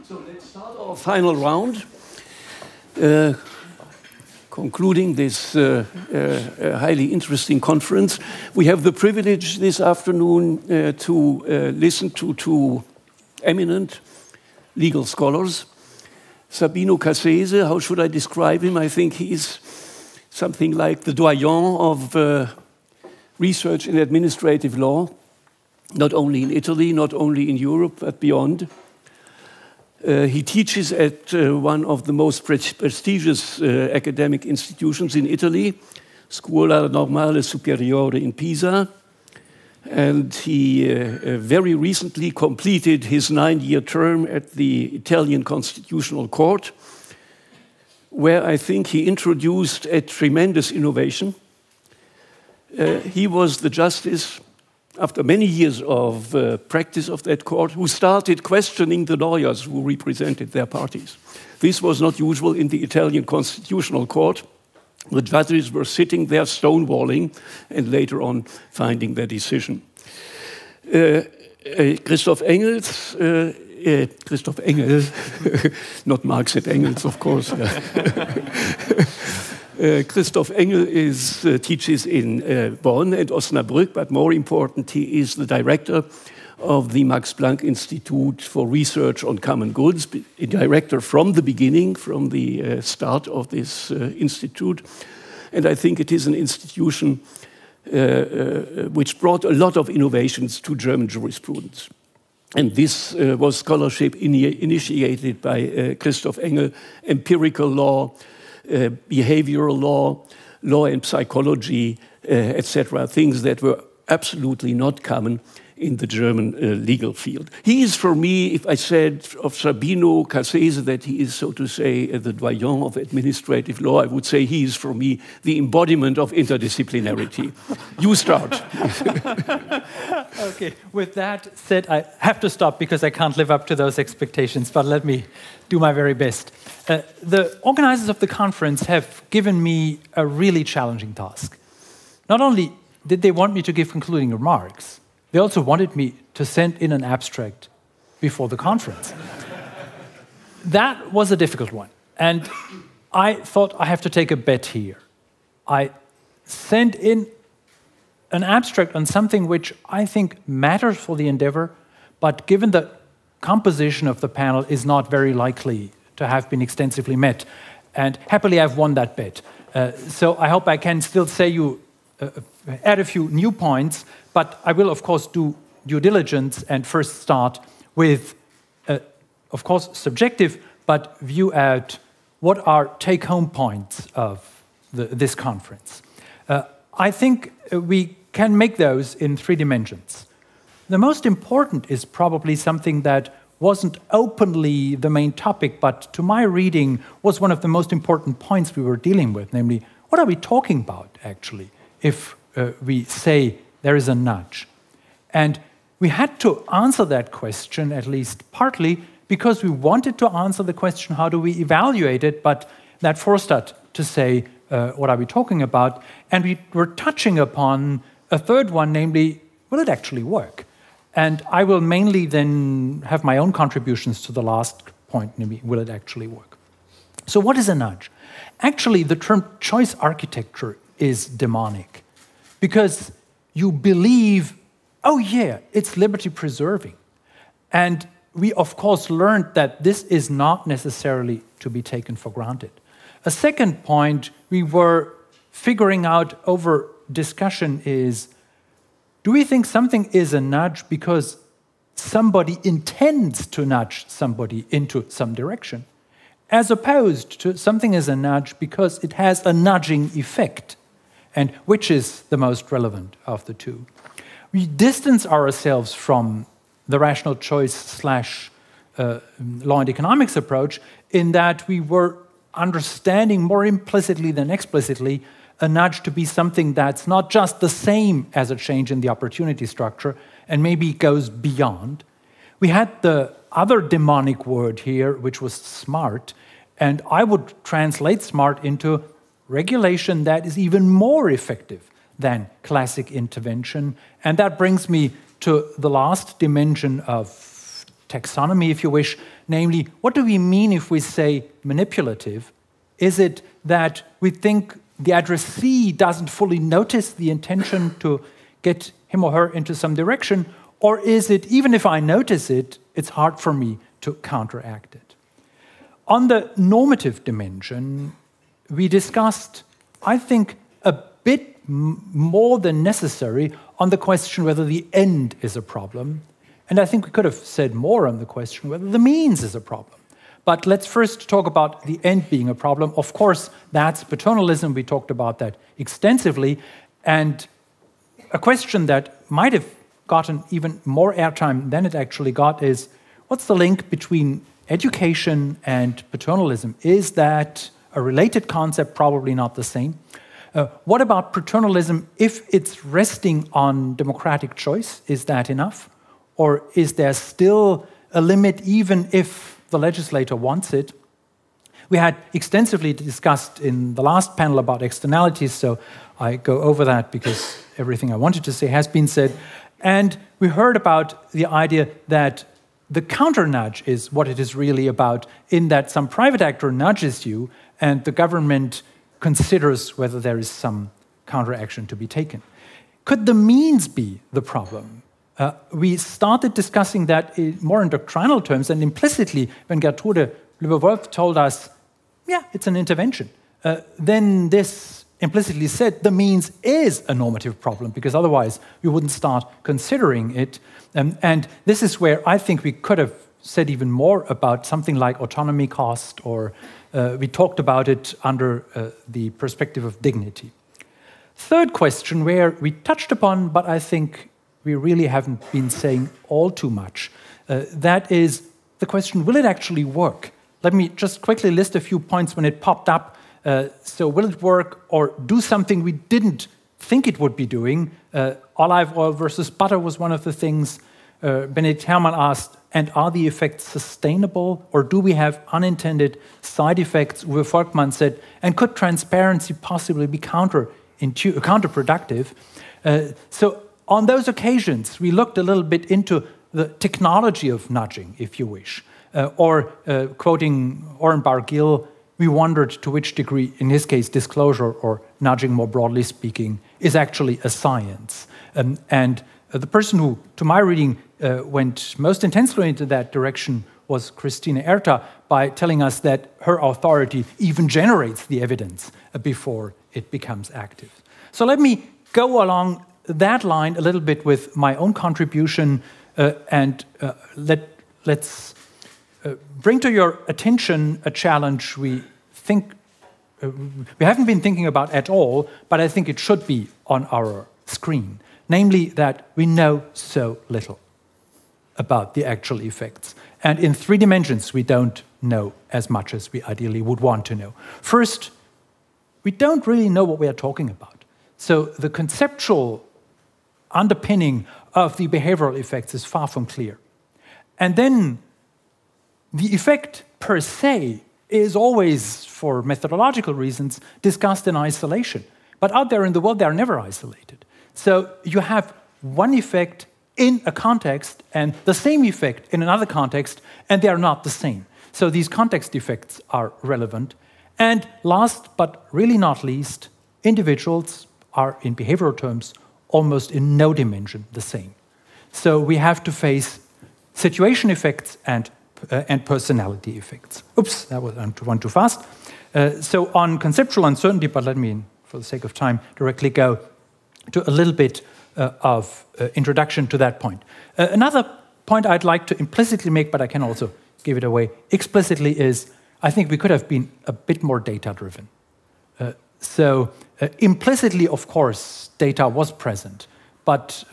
So let's start our final round, concluding this highly interesting conference. We have the privilege this afternoon to listen to two eminent legal scholars. Sabino Cassese, how should I describe him? I think he's something like the doyen of research in administrative law, not only in Italy, not only in Europe, but beyond. He teaches at one of the most prestigious academic institutions in Italy, Scuola Normale Superiore in Pisa. And he very recently completed his 9-year term at the Italian Constitutional Court, where I think he introduced a tremendous innovation. He was the justice, after many years of practice of that court, who started questioning the lawyers who represented their parties. This was not usual in the Italian Constitutional Court. The judges were sitting there stonewalling and later on finding their decision. Christoph Engel, not Marx and Engels, of course. Christoph Engel teaches in Bonn and Osnabrück, but more important, he is the director of the Max Planck Institute for Research on Common Goods, a director from the beginning, from the start of this institute. And I think it is an institution which brought a lot of innovations to German jurisprudence. And this was scholarship initiated by Christoph Engel, empirical law, behavioral law, law and psychology, etc., things that were absolutely not common in the German legal field. He is, for me, if I said of Sabino Cassese that he is, so to say, the doyen of administrative law, I would say he is, for me, the embodiment of interdisciplinarity. You start. Okay, with that said, I have to stop because I can't live up to those expectations, but let me do my very best. The organizers of the conference have given me a really challenging task. Not only did they want me to give concluding remarks, they also wanted me to send in an abstract before the conference. That was a difficult one. And I thought I have to take a bet here. I sent in an abstract on something which I think matters for the endeavor, but given the composition of the panel is not very likely to have been extensively met. And happily, I've won that bet. So I hope I can still add a few new points, but I will, of course, do due diligence and first start with, of course, subjective, but view out what are take-home points of this conference. I think we can make those in 3 dimensions. The most important is probably something that wasn't openly the main topic, but to my reading was one of the most important points we were dealing with, namely, what are we talking about, actually, if we say there is a nudge? And we had to answer that question, at least partly, because we wanted to answer the question, how do we evaluate it? But that forced us to say, what are we talking about? And we were touching upon a third one, namely, will it actually work? And I will mainly then have my own contributions to the last point, namely, will it actually work? So what is a nudge? Actually, the term choice architecture is demonic, because you believe, oh yeah, it's liberty preserving. And we, of course, learned that this is not necessarily to be taken for granted. A second point we were figuring out over discussion is, do we think something is a nudge because somebody intends to nudge somebody into some direction, as opposed to something is a nudge because it has a nudging effect? And which is the most relevant of the two? We distance ourselves from the rational choice / law and economics approach in that we were understanding more implicitly than explicitly a nudge to be something that's not just the same as a change in the opportunity structure and maybe goes beyond. We had the other demonic word here, which was smart, and I would translate smart into regulation that is even more effective than classic intervention. And that brings me to the last dimension of taxonomy, if you wish, namely, what do we mean if we say manipulative? Is it that we think the addressee doesn't fully notice the intention to get him or her into some direction, or is it, even if I notice it, it's hard for me to counteract it? On the normative dimension, we discussed, I think, a bit more than necessary on the question whether the end is a problem. And I think we could have said more on the question whether the means is a problem. But let's first talk about the end being a problem. Of course, that's paternalism. We talked about that extensively. And a question that might have gotten even more airtime than it actually got is, what's the link between education and paternalism? Is that a related concept? Probably not the same. What about paternalism if it's resting on democratic choice? Is that enough? Or is there still a limit even if the legislator wants it? We had extensively discussed in the last panel about externalities, so I go over that because everything I wanted to say has been said. And we heard about the idea that the counter-nudge is what it is really about, in that some private actor nudges you and the government considers whether there is some counteraction to be taken. Could the means be the problem? We started discussing that more in doctrinal terms, and implicitly, when Gertrude Löwe-Wolf told us, yeah, it's an intervention, then this implicitly said the means is a normative problem, because otherwise we wouldn't start considering it. And this is where I think we could have said even more about something like autonomy cost, or we talked about it under the perspective of dignity. Third question, where we touched upon, but I think we really haven't been saying all too much, that is the question, will it actually work? Let me just quickly list a few points when it popped up. So will it work or do something we didn't think it would be doing? Olive oil versus butter was one of the things. Benedikt Hermann asked, and are the effects sustainable, or do we have unintended side effects? Uwe Volkmann said, and could transparency possibly be counterproductive? So on those occasions, we looked a little bit into the technology of nudging, if you wish. Quoting Oren Bar-Gil, we wondered to which degree, in his case, disclosure, or nudging more broadly speaking, is actually a science. And the person who, to my reading, went most intensely into that direction was Christine Erta, by telling us that her authority even generates the evidence before it becomes active. So let me go along that line a little bit with my own contribution, and let's bring to your attention a challenge we think we haven't been thinking about at all, but I think it should be on our screen. Namely, that we know so little about the actual effects. And in 3 dimensions, we don't know as much as we ideally would want to know. First, we don't really know what we are talking about. So the conceptual underpinning of the behavioral effects is far from clear. And then the effect per se is always, for methodological reasons, discussed in isolation. But out there in the world, they are never isolated. So you have one effect in a context and the same effect in another context, and they are not the same. So these context effects are relevant. And last but really not least, individuals are, in behavioral terms, almost in no dimension the same. So we have to face situation effects and personality effects. Oops, that was one too fast. So on conceptual uncertainty, but let me, for the sake of time, directly go to a little bit of introduction to that point. Another point I'd like to implicitly make, but I can also give it away explicitly, is I think we could have been a bit more data-driven. So implicitly, of course, data was present, but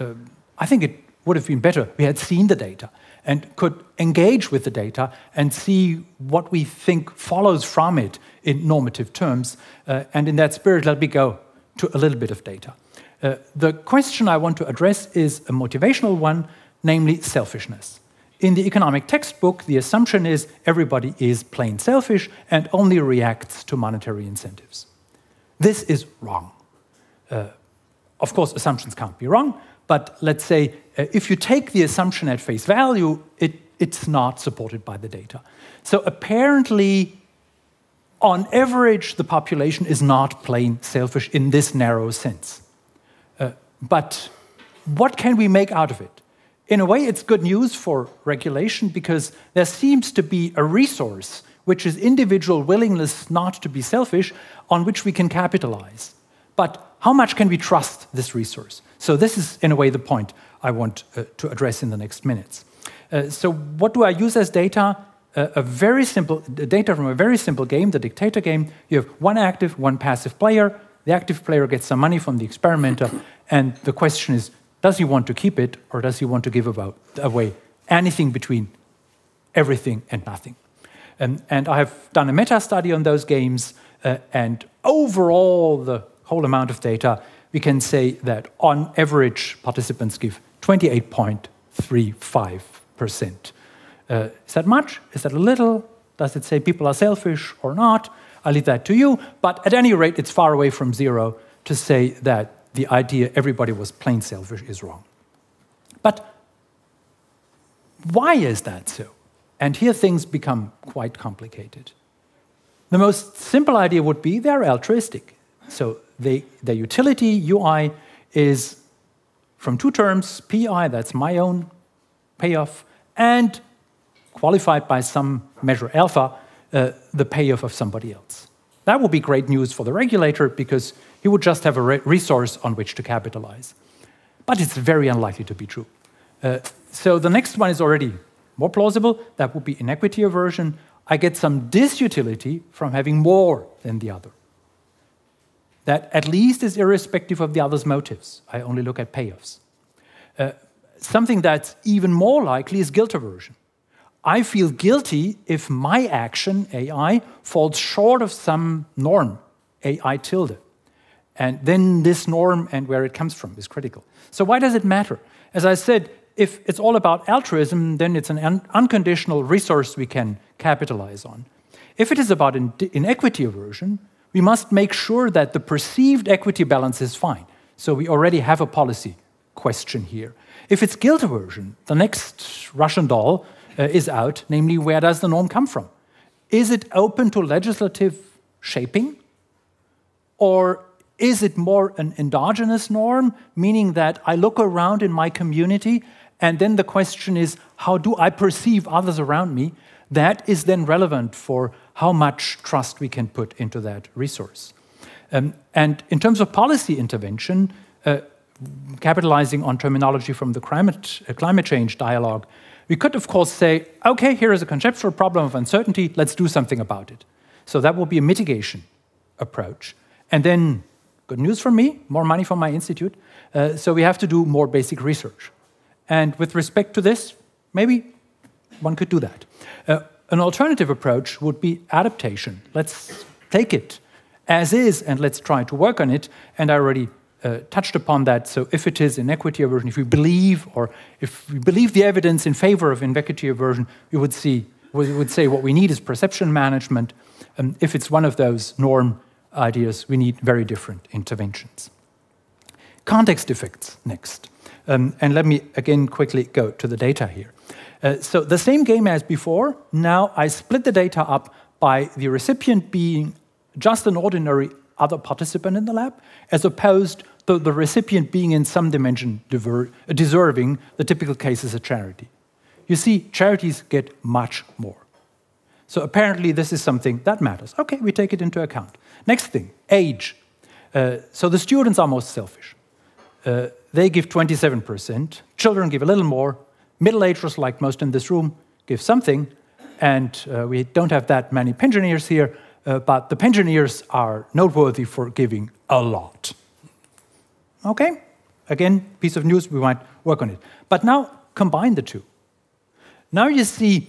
I think it would have been better we had seen the data and could engage with the data and see what we think follows from it in normative terms. And in that spirit, let me go to a little bit of data. The question I want to address is a motivational one, namely selfishness. In the economic textbook, the assumption is everybody is plain selfish and only reacts to monetary incentives. This is wrong. Of course, assumptions can't be wrong, but let's say if you take the assumption at face value, it it's not supported by the data. So apparently, on average, the population is not plain selfish in this narrow sense. But what can we make out of it? In a way, it's good news for regulation because there seems to be a resource, which is individual willingness not to be selfish, on which we can capitalize. But how much can we trust this resource? So this is, in a way, the point I want to address in the next minutes. So what do I use as data? Data from a very simple game, the dictator game. You have one active, one passive player. The active player gets some money from the experimenter, and the question is, does he want to keep it, or does he want to give away anything between everything and nothing? And I have done a meta-study on those games, and overall, the whole amount of data, we can say that on average, participants give 28.35%. Is that much? Is that a little? Does it say people are selfish or not? I'll leave that to you. But at any rate, it's far away from zero to say that the idea everybody was plain selfish is wrong. But why is that so? And here things become quite complicated. The most simple idea would be they're altruistic. So their utility, UI, is from two terms, PI, that's my own payoff, and qualified by some measure alpha, the payoff of somebody else. That would be great news for the regulator because he would just have a resource on which to capitalize. But it's very unlikely to be true. So the next one is already more plausible. That would be inequity aversion. I get some disutility from having more than the other. That at least is irrespective of the other's motives. I only look at payoffs. Something that's even more likely is guilt aversion. I feel guilty if my action, AI, falls short of some norm, AI tilde. And then this norm and where it comes from is critical. So why does it matter? As I said, if it's all about altruism, then it's an unconditional resource we can capitalize on. If it is about inequity aversion, we must make sure that the perceived equity balance is fine. So we already have a policy question here. If it's guilt aversion, the next Russian doll is out, namely, where does the norm come from? Is it open to legislative shaping? Or is it more an endogenous norm, meaning that I look around in my community, and then the question is, how do I perceive others around me? That is then relevant for how much trust we can put into that resource. And in terms of policy intervention, capitalizing on terminology from the climate change dialogue, we could, of course, say, OK, here is a conceptual problem of uncertainty. Let's do something about it. So that will be a mitigation approach. And then, good news from me, more money from my institute. So we have to do more basic research. And with respect to this, maybe one could do that. An alternative approach would be adaptation. Let's take it as is, and let's try to work on it. And I already touched upon that. So if it is inequity aversion, if we believe the evidence in favor of inequity aversion, we would say what we need is perception management. If it's one of those norm ideas, we need very different interventions. Context effects next. And let me again quickly go to the data here. So the same game as before, now I split the data up by the recipient being just an ordinary other participant in the lab, as opposed to the recipient being in some dimension deserving. The typical case is a charity. You see, charities get much more. So apparently this is something that matters. OK, we take it into account. Next thing, age. So the students are most selfish. They give 27%. Children give a little more. Middle-agers, like most in this room, give something. And we don't have that many pensioners here. But the pensioners are noteworthy for giving a lot. OK? Again, piece of news, we might work on it. But now, combine the two. Now you see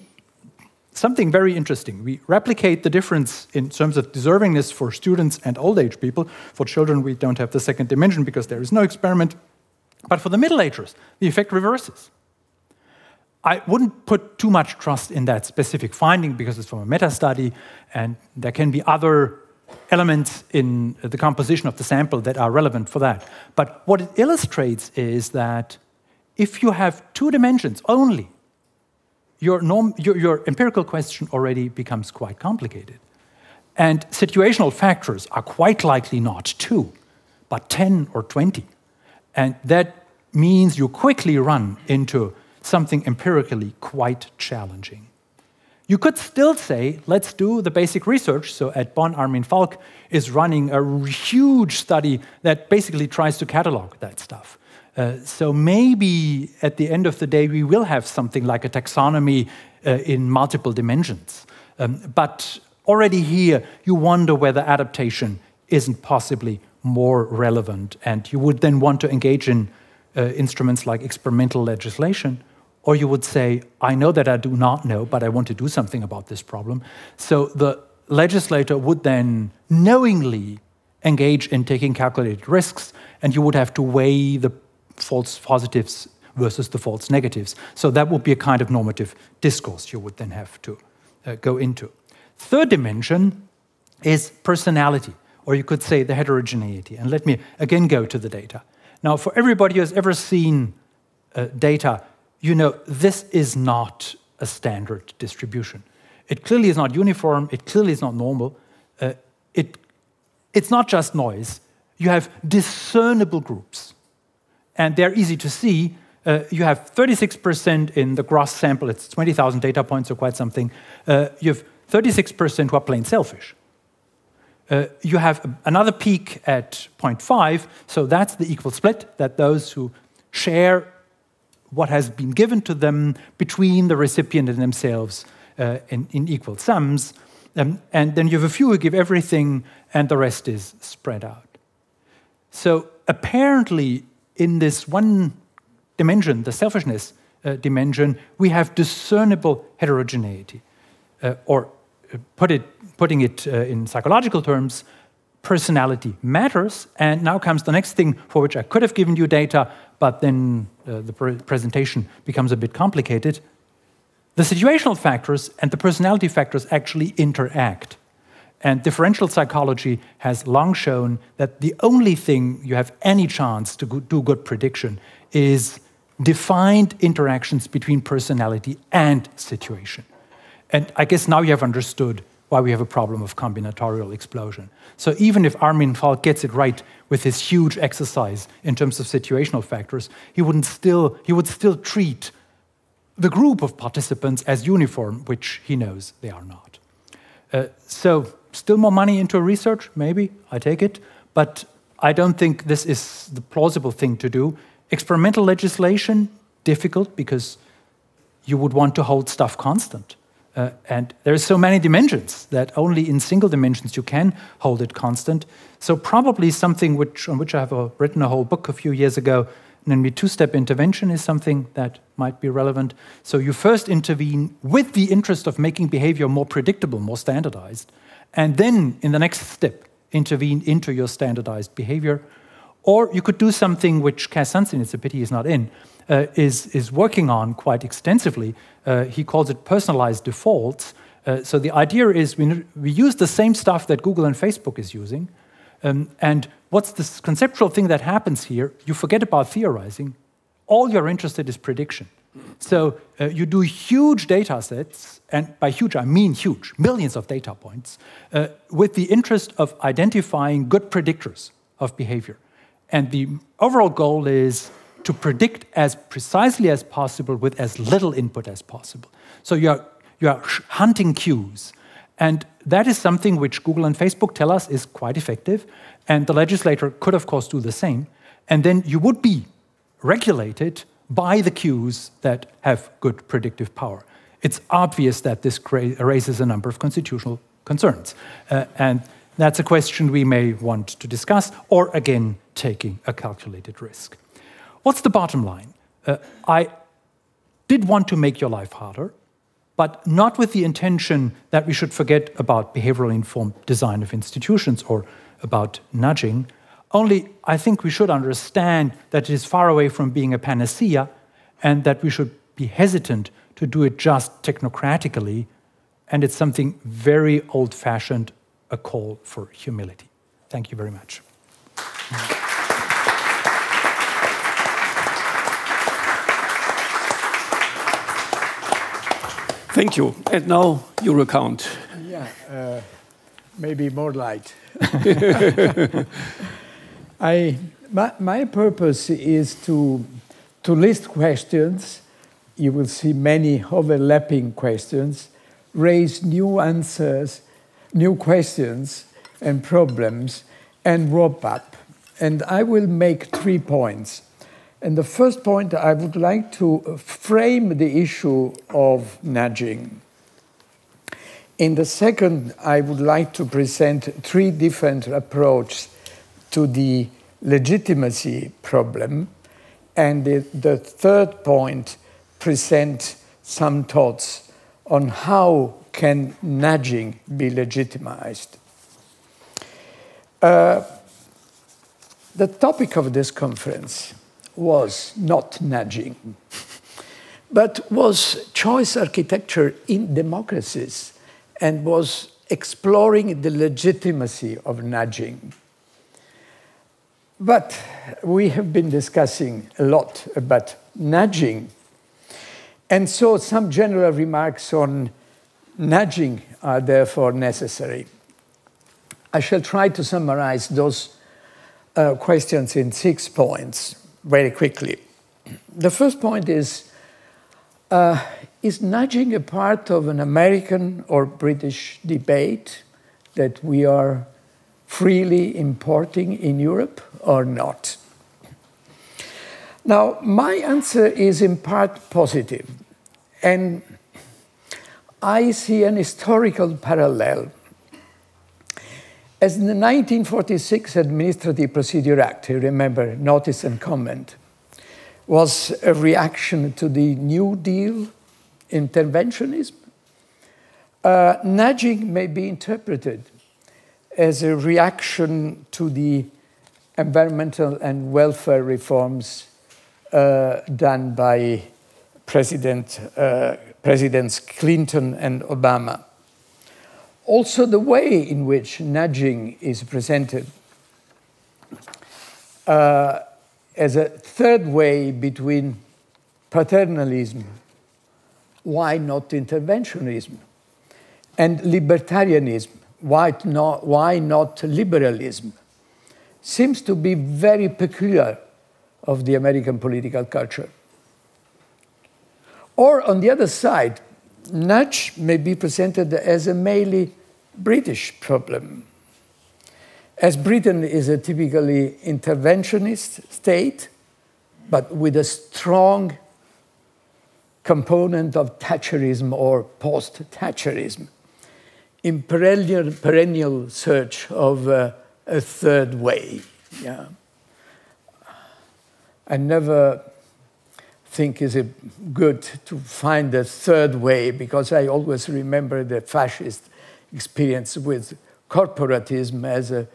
something very interesting. We replicate the difference in terms of deservingness for students and old-age people. For children, we don't have the second dimension because there is no experiment. But for the middle-agers, the effect reverses. I wouldn't put too much trust in that specific finding because it's from a meta-study, and there can be other elements in the composition of the sample that are relevant for that. But what it illustrates is that if you have two dimensions only, your empirical question already becomes quite complicated. And situational factors are quite likely not 2, but 10 or 20. And that means you quickly run into something empirically quite challenging. You could still say, let's do the basic research. So at Bonn, Armin Falk is running a huge study that basically tries to catalog that stuff. So maybe at the end of the day, we will have something like a taxonomy in multiple dimensions. But already here, you wonder whether adaptation isn't possibly more relevant. And you would then want to engage in instruments like experimental legislation. Or you would say, I know that I do not know, but I want to do something about this problem. So the legislator would then knowingly engage in taking calculated risks, and you would have to weigh the false positives versus the false negatives. So that would be a kind of normative discourse you would then have to go into. Third dimension is personality, or you could say the heterogeneity. And let me again go to the data. Now, for everybody who has ever seen data, you know this is not a standard distribution. It clearly is not uniform. It clearly is not normal. It's not just noise. You have discernible groups. And they're easy to see. You have 36% in the gross sample. It's 20,000 data points, so quite something. You have 36% who are plain selfish. You have another peak at 0.5, so that's the equal split, that those who share what has been given to them between the recipient and themselves in equal sums. And then you have a few who give everything, and the rest is spread out. So apparently, in this one dimension, the selfishness dimension, we have discernible heterogeneity. Or putting it in psychological terms, personality matters. And now comes the next thing for which I could have given you data, but then the presentation becomes a bit complicated. The situational factors and the personality factors actually interact. And differential psychology has long shown that the only thing you have any chance to do good prediction is defined interactions between personality and situation. And I guess now you have understood why we have a problem of combinatorial explosion. So even if Armin Falk gets it right with his huge exercise in terms of situational factors, he would still treat the group of participants as uniform, which he knows they are not. So still more money into research? Maybe, I take it. But I don't think this is the plausible thing to do. Experimental legislation, difficult, because you would want to hold stuff constant. And there are so many dimensions that only in single dimensions you can hold it constant. So probably something on which I have written a whole book a few years ago, namely two-step intervention, is something that might be relevant. So you first intervene with the interest of making behavior more predictable, more standardized, and then in the next step intervene into your standardized behavior. Or you could do something which Cass Sunstein, it's a pity he's not in, is working on quite extensively. He calls it personalized defaults. So the idea is we use the same stuff that Google and Facebook is using. And what's this conceptual thing that happens here? You forget about theorizing. All you're interested is prediction. So you do huge data sets, and by huge I mean huge, millions of data points, with the interest of identifying good predictors of behavior. And the overall goal is to predict as precisely as possible with as little input as possible. So you're hunting cues. And that is something which Google and Facebook tell us is quite effective. And the legislator could, of course, do the same. And then you would be regulated by the cues that have good predictive power. It's obvious that this raises a number of constitutional concerns. And that's a question we may want to discuss, or again, taking a calculated risk. What's the bottom line? I did want to make your life harder, but not with the intention that we should forget about behaviorally informed design of institutions or about nudging. Only I think we should understand that it is far away from being a panacea, and that we should be hesitant to do it just technocratically, and it's something very old-fashioned, a call for humility. Thank you very much. Thank you. And now your account. Yeah, maybe more light. My purpose is to list questions. You will see many overlapping questions, raise new answers, new questions and problems, and wrap up. And I will make 3 points. And the first point, I would like to frame the issue of nudging. In the second, I would like to present 3 different approaches to the legitimacy problem. And the third point, present some thoughts on how can nudging be legitimized. The topic of this conference was not nudging, but was choice architecture in democracies, and was exploring the legitimacy of nudging. But we have been discussing a lot about nudging, and so some general remarks on nudging are therefore necessary. I shall try to summarize those questions in 6 points very quickly. The first point is nudging a part of an American or British debate that we are freely importing in Europe or not? Now, my answer is in part positive, and I see an historical parallel. As in the 1946 Administrative Procedure Act, you remember, notice and comment, was a reaction to the New Deal interventionism, nudging may be interpreted as a reaction to the environmental and welfare reforms done by Presidents Clinton and Obama. Also, the way in which nudging is presented as a third way between paternalism, why not interventionism, and libertarianism, why not liberalism, seems to be very peculiar of the American political culture. Or on the other side, nudge may be presented as a mainly British problem. As Britain is a typically interventionist state, but with a strong component of Thatcherism or post-Thatcherism, in perennial search of a third way. Yeah. I never think is it good to find a third way, because I always remember the fascist experience with corporatism as a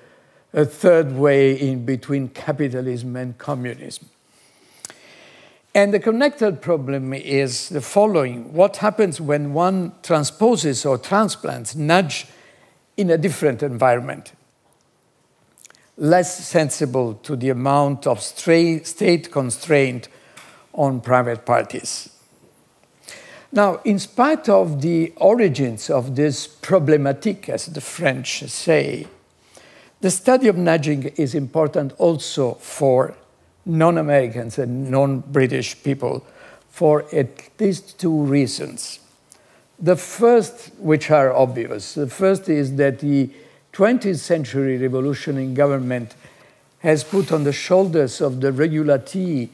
third way in between capitalism and communism. And the connected problem is the following. What happens when one transposes or transplants nudge in a different environment, less sensible to the amount of state constraint on private parties? Now, in spite of the origins of this problematique, as the French say, the study of nudging is important also for non-Americans and non-British people for at least 2 reasons. The first, which are obvious, the first is that the 20th century revolution in government has put on the shoulders of the regulatee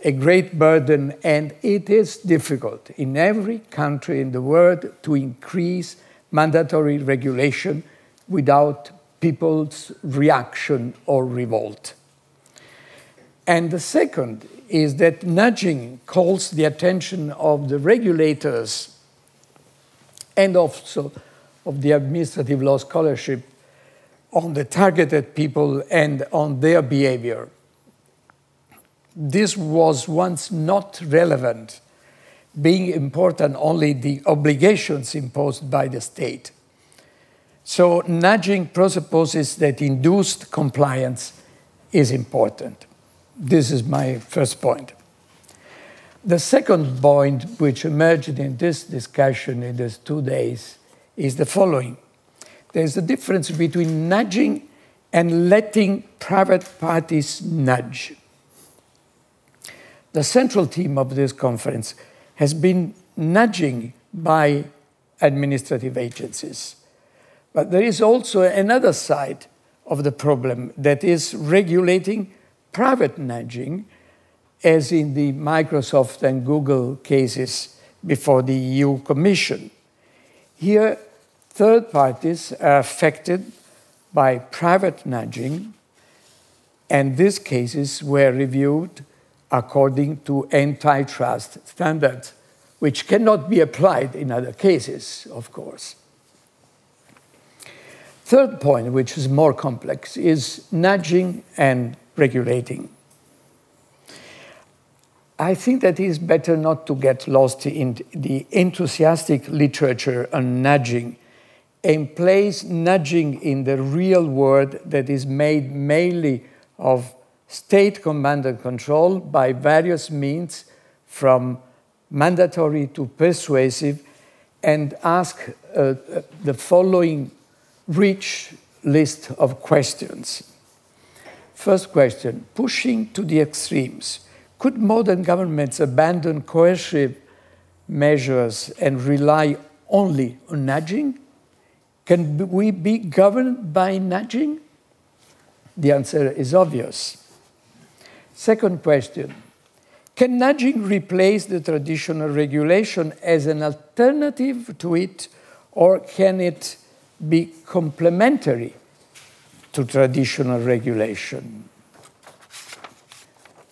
a great burden, and it is difficult in every country in the world to increase mandatory regulation without people's reaction or revolt. And the second is that nudging calls the attention of the regulators and also of the administrative law scholarship on the targeted people and on their behavior. This was once not relevant, being important only the obligations imposed by the state. So nudging presupposes that induced compliance is important. This is my first point. The second point which emerged in this discussion in these 2 days is the following. There's a difference between nudging and letting private parties nudge. The central theme of this conference has been nudging by administrative agencies. But there is also another side of the problem, that is regulating private nudging, as in the Microsoft and Google cases before the EU Commission. Here, third parties are affected by private nudging, and these cases were reviewed according to antitrust standards, which cannot be applied in other cases, of course. Third point, which is more complex, is nudging and regulating. I think that it is better not to get lost in the enthusiastic literature on nudging and place nudging in the real world that is made mainly of state command and control by various means, from mandatory to persuasive, and ask the following rich list of questions. First question, pushing to the extremes. Could modern governments abandon coercive measures and rely only on nudging? Can we be governed by nudging? The answer is obvious. Second question, can nudging replace the traditional regulation as an alternative to it, or can it be complementary to traditional regulation?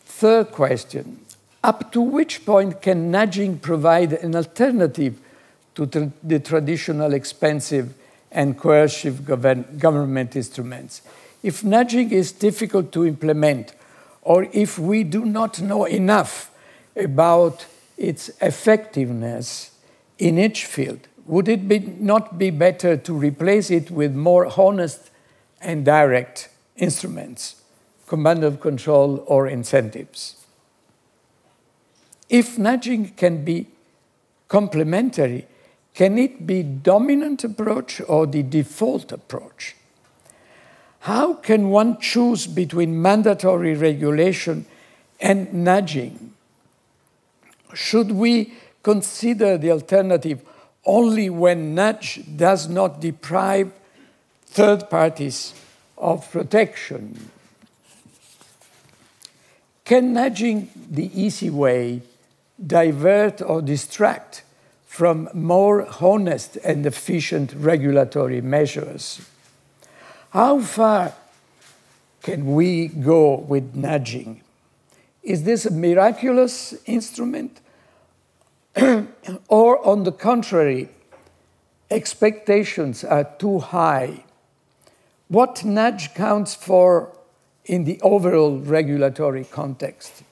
Third question, up to which point can nudging provide an alternative to the traditional expensive and coercive government instruments? If nudging is difficult to implement, or if we do not know enough about its effectiveness in each field, would it not be better to replace it with more honest and direct instruments, command of control or incentives? If nudging can be complementary, can it be dominant approach or the default approach? How can one choose between mandatory regulation and nudging? Should we consider the alternative only when nudge does not deprive third parties of protection? Can nudging, the easy way, divert or distract from more honest and efficient regulatory measures? How far can we go with nudging? Is this a miraculous instrument? Or, on the contrary, expectations are too high? What nudge counts for in the overall regulatory context?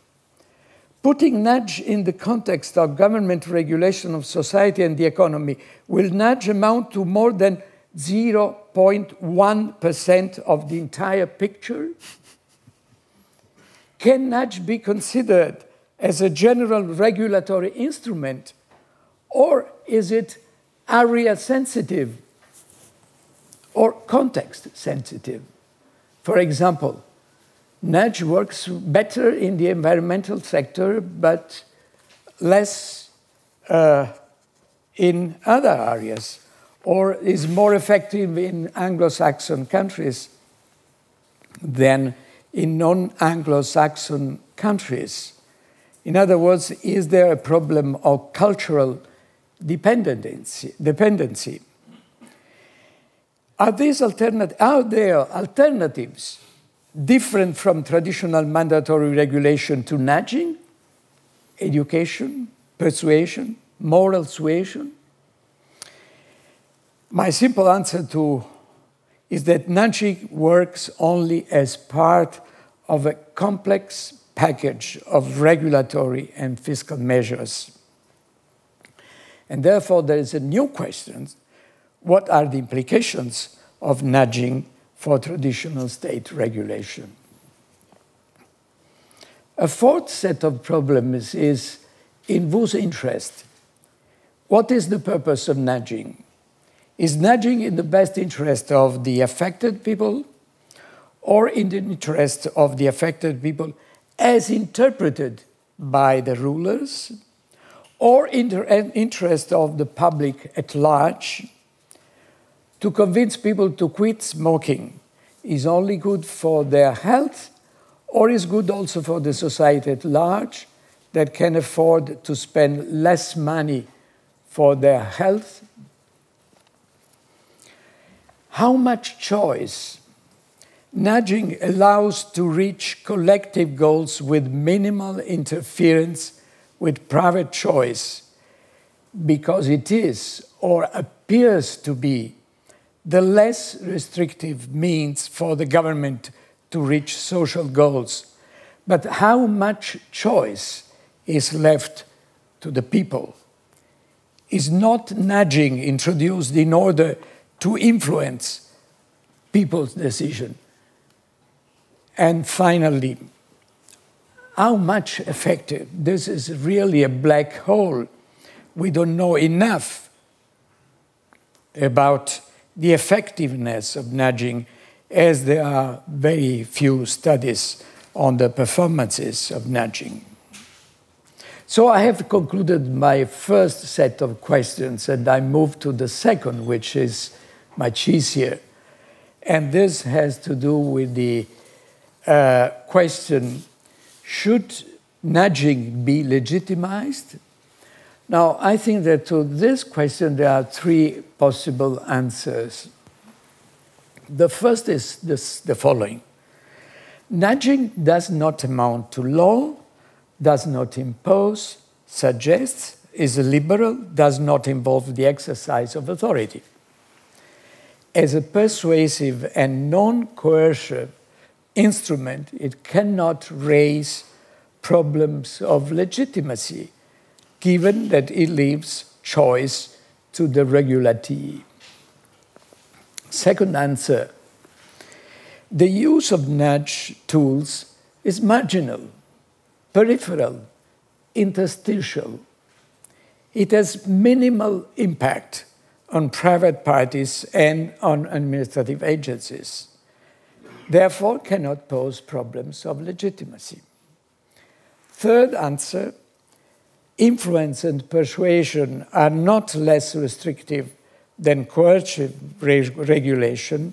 Putting nudge in the context of government regulation of society and the economy, will nudge amount to more than 0.1% of the entire picture? Can nudge be considered as a general regulatory instrument, or is it area sensitive or context sensitive? For example, nudge works better in the environmental sector, but less in other areas, or is more effective in Anglo-Saxon countries than in non-Anglo-Saxon countries. In other words, is there a problem of cultural dependency? Are there alternatives different from traditional mandatory regulation to nudging, education, persuasion, moral suasion? My simple answer is that nudging works only as part of a complex package of regulatory and fiscal measures. And therefore, there is a new question: what are the implications of nudging for traditional state regulation? A fourth set of problems is In whose interest? What is the purpose of nudging? Is nudging in the best interest of the affected people or in the interest of the affected people as interpreted by the rulers, or in the interest of the public at large? To convince people to quit smoking is only good for their health, or is good also for the society at large that can afford to spend less money for their health? How much choice? Nudging allows to reach collective goals with minimal interference with private choice, because it is, or appears to be, the less restrictive means for the government to reach social goals. But how much choice is left to the people? Is not nudging introduced in order to influence people's decision? And finally, how much effective? This is really a black hole. We don't know enough about the effectiveness of nudging, as there are very few studies on the performances of nudging. So I have concluded my first set of questions, and I move to the second, which is much easier. And this has to do with the question, should nudging be legitimized? Now, I think that to this question there are three possible answers. The first is the following. Nudging does not amount to law, does not impose, suggests, is liberal, does not involve the exercise of authority. As a persuasive and non-coercive instrument, it cannot raise problems of legitimacy, given that it leaves choice to the regulatee. Second answer, the use of nudge tools is marginal, peripheral, interstitial. It has minimal impact on private parties and on administrative agencies, therefore cannot pose problems of legitimacy. Third answer, influence and persuasion are not less restrictive than coercive regulation,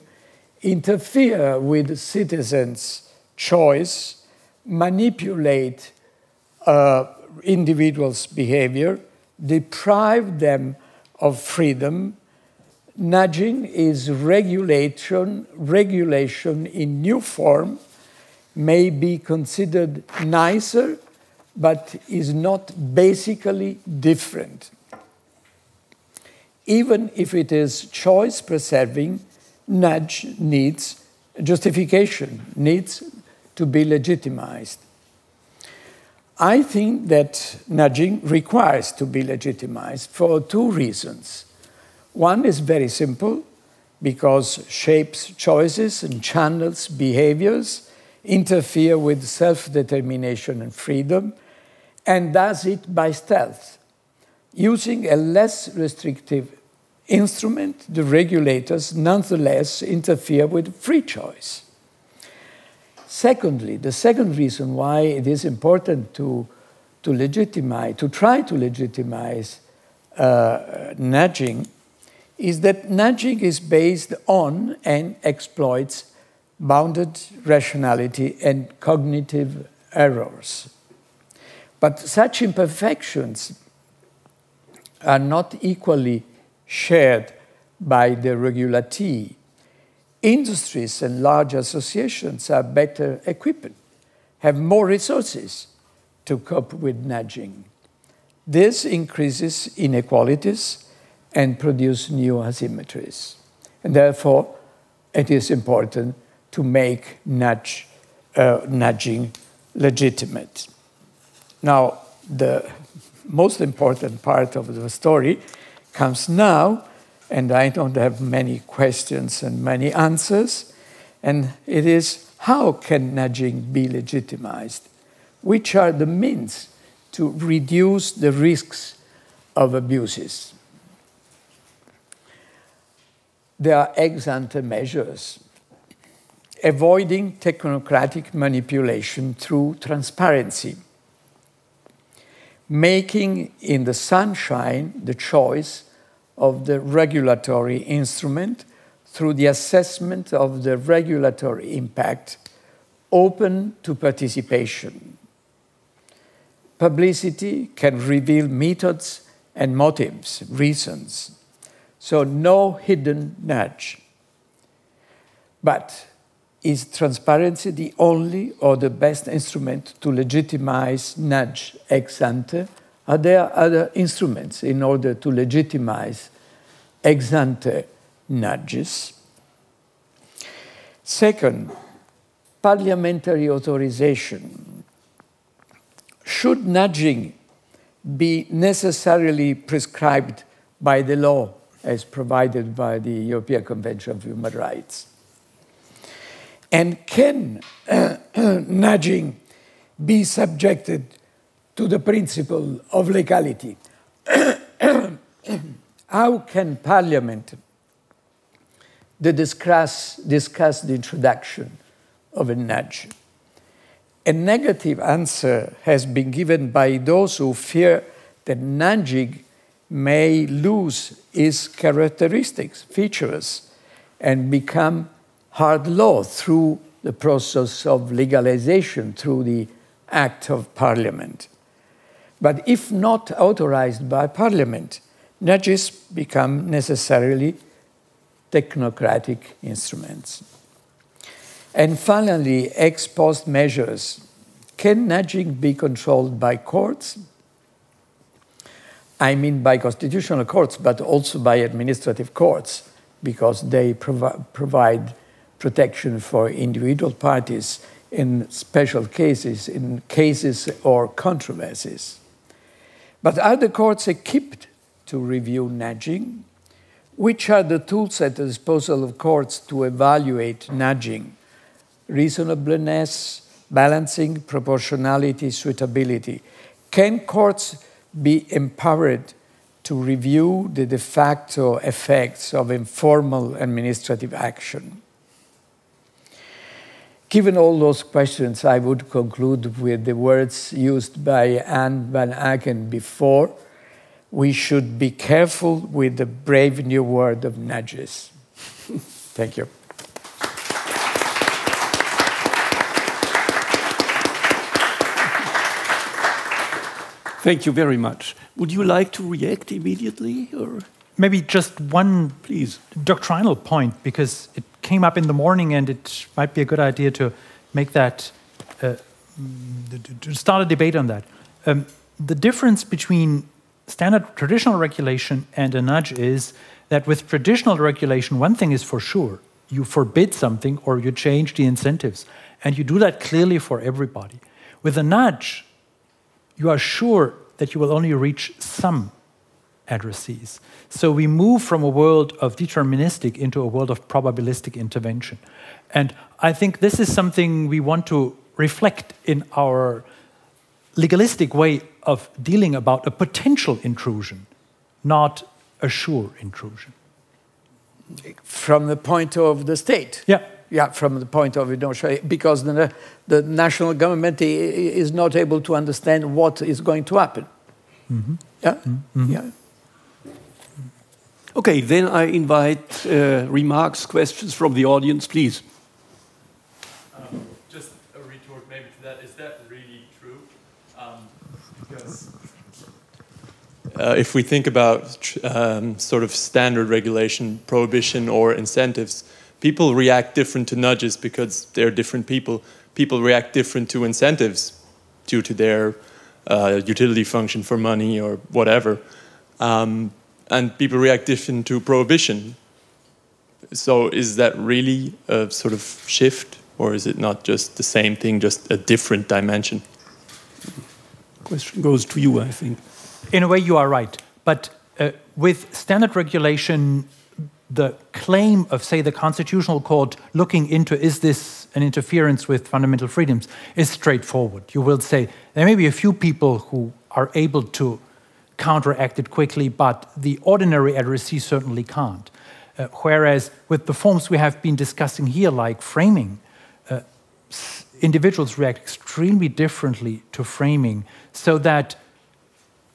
interfere with citizens' choice, manipulate individuals' behavior, deprive them of freedom. Nudging is regulation in new form, may be considered nicer, but is not basically different. Even if it is choice-preserving, nudge needs justification, needs to be legitimized. I think that nudging requires to be legitimized for two reasons. One is very simple, because shapes choices and channels behaviors, interfere with self-determination and freedom, and does it by stealth. Using a less restrictive instrument, the regulators nonetheless interfere with free choice. Secondly, the second reason why it is important to try to legitimize nudging is that nudging is based on and exploits bounded rationality and cognitive errors. But such imperfections are not equally shared by the regulatee. Industries and large associations are better equipped, have more resources to cope with nudging. This increases inequalities and produces new asymmetries. And therefore, it is important to make nudging legitimate. Now, the most important part of the story comes now, and I don't have many questions and many answers, and it is, how can nudging be legitimized? Which are the means to reduce the risks of abuses. There are ex-ante measures, avoiding technocratic manipulation through transparency, making in the sunshine the choice of the regulatory instrument through the assessment of the regulatory impact, open to participation. Publicity can reveal methods and motives, reasons. So no hidden nudge. But is transparency the only or the best instrument to legitimize nudge ex ante? Are there other instruments in order to legitimize ex ante nudges? Second, parliamentary authorization. Should nudging be necessarily prescribed by the law as provided by the European Convention of Human Rights? And can nudging be subjected to the principle of legality? How can Parliament discuss the introduction of a nudge? A negative answer has been given by those who fear that nudging may lose its characteristics, features, and become hard law through the process of legalization through the Act of Parliament. But if not authorized by Parliament, nudges become necessarily technocratic instruments. And finally, ex post measures. Can nudging be controlled by courts? I mean by constitutional courts, but also by administrative courts, because they provide protection for individual parties in special cases, in cases or controversies. But are the courts equipped to review nudging? Which are the tools at the disposal of courts to evaluate nudging? Reasonableness, balancing, proportionality, suitability. Can courts be empowered to review the de facto effects of informal administrative action? Given all those questions, I would conclude with the words used by Anne van Aken before. We should be careful with the brave new word of nudges. Thank you. Thank you very much. Would you like to react immediately, or maybe just one, please, doctrinal point, because it came up in the morning, and it might be a good idea to make that to start a debate on that. The difference between standard traditional regulation and a nudge is that with traditional regulation, one thing is for sure: you forbid something or you change the incentives, and you do that clearly for everybody. With a nudge, you are sure that you will only reach some addressees. So we move from a world of deterministic into a world of probabilistic intervention. And I think this is something we want to reflect in our legalistic way of dealing about a potential intrusion, not a sure intrusion. From the point of the state? Yeah. Yeah, from the point of view, because the national government is not able to understand what is going to happen. Mm-hmm. Yeah? Mm-hmm. Yeah. Okay, then I invite remarks, questions from the audience, please. Just a retort maybe to that. Is that really true? Because if we think about sort of standard regulation, prohibition, or incentives, people react different to nudges because they're different people. People react different to incentives due to their utility function for money or whatever. And people react different to prohibition. So is that really a sort of shift, or is it not just the same thing, just a different dimension? Question goes to you, I think. In a way, you are right. But with standard regulation, the claim of, say, the Constitutional Court looking into is this an interference with fundamental freedoms is straightforward. You will say there may be a few people who are able to counteract it quickly, but the ordinary addressee certainly can't. Whereas with the forms we have been discussing here, like framing, individuals react extremely differently to framing, so that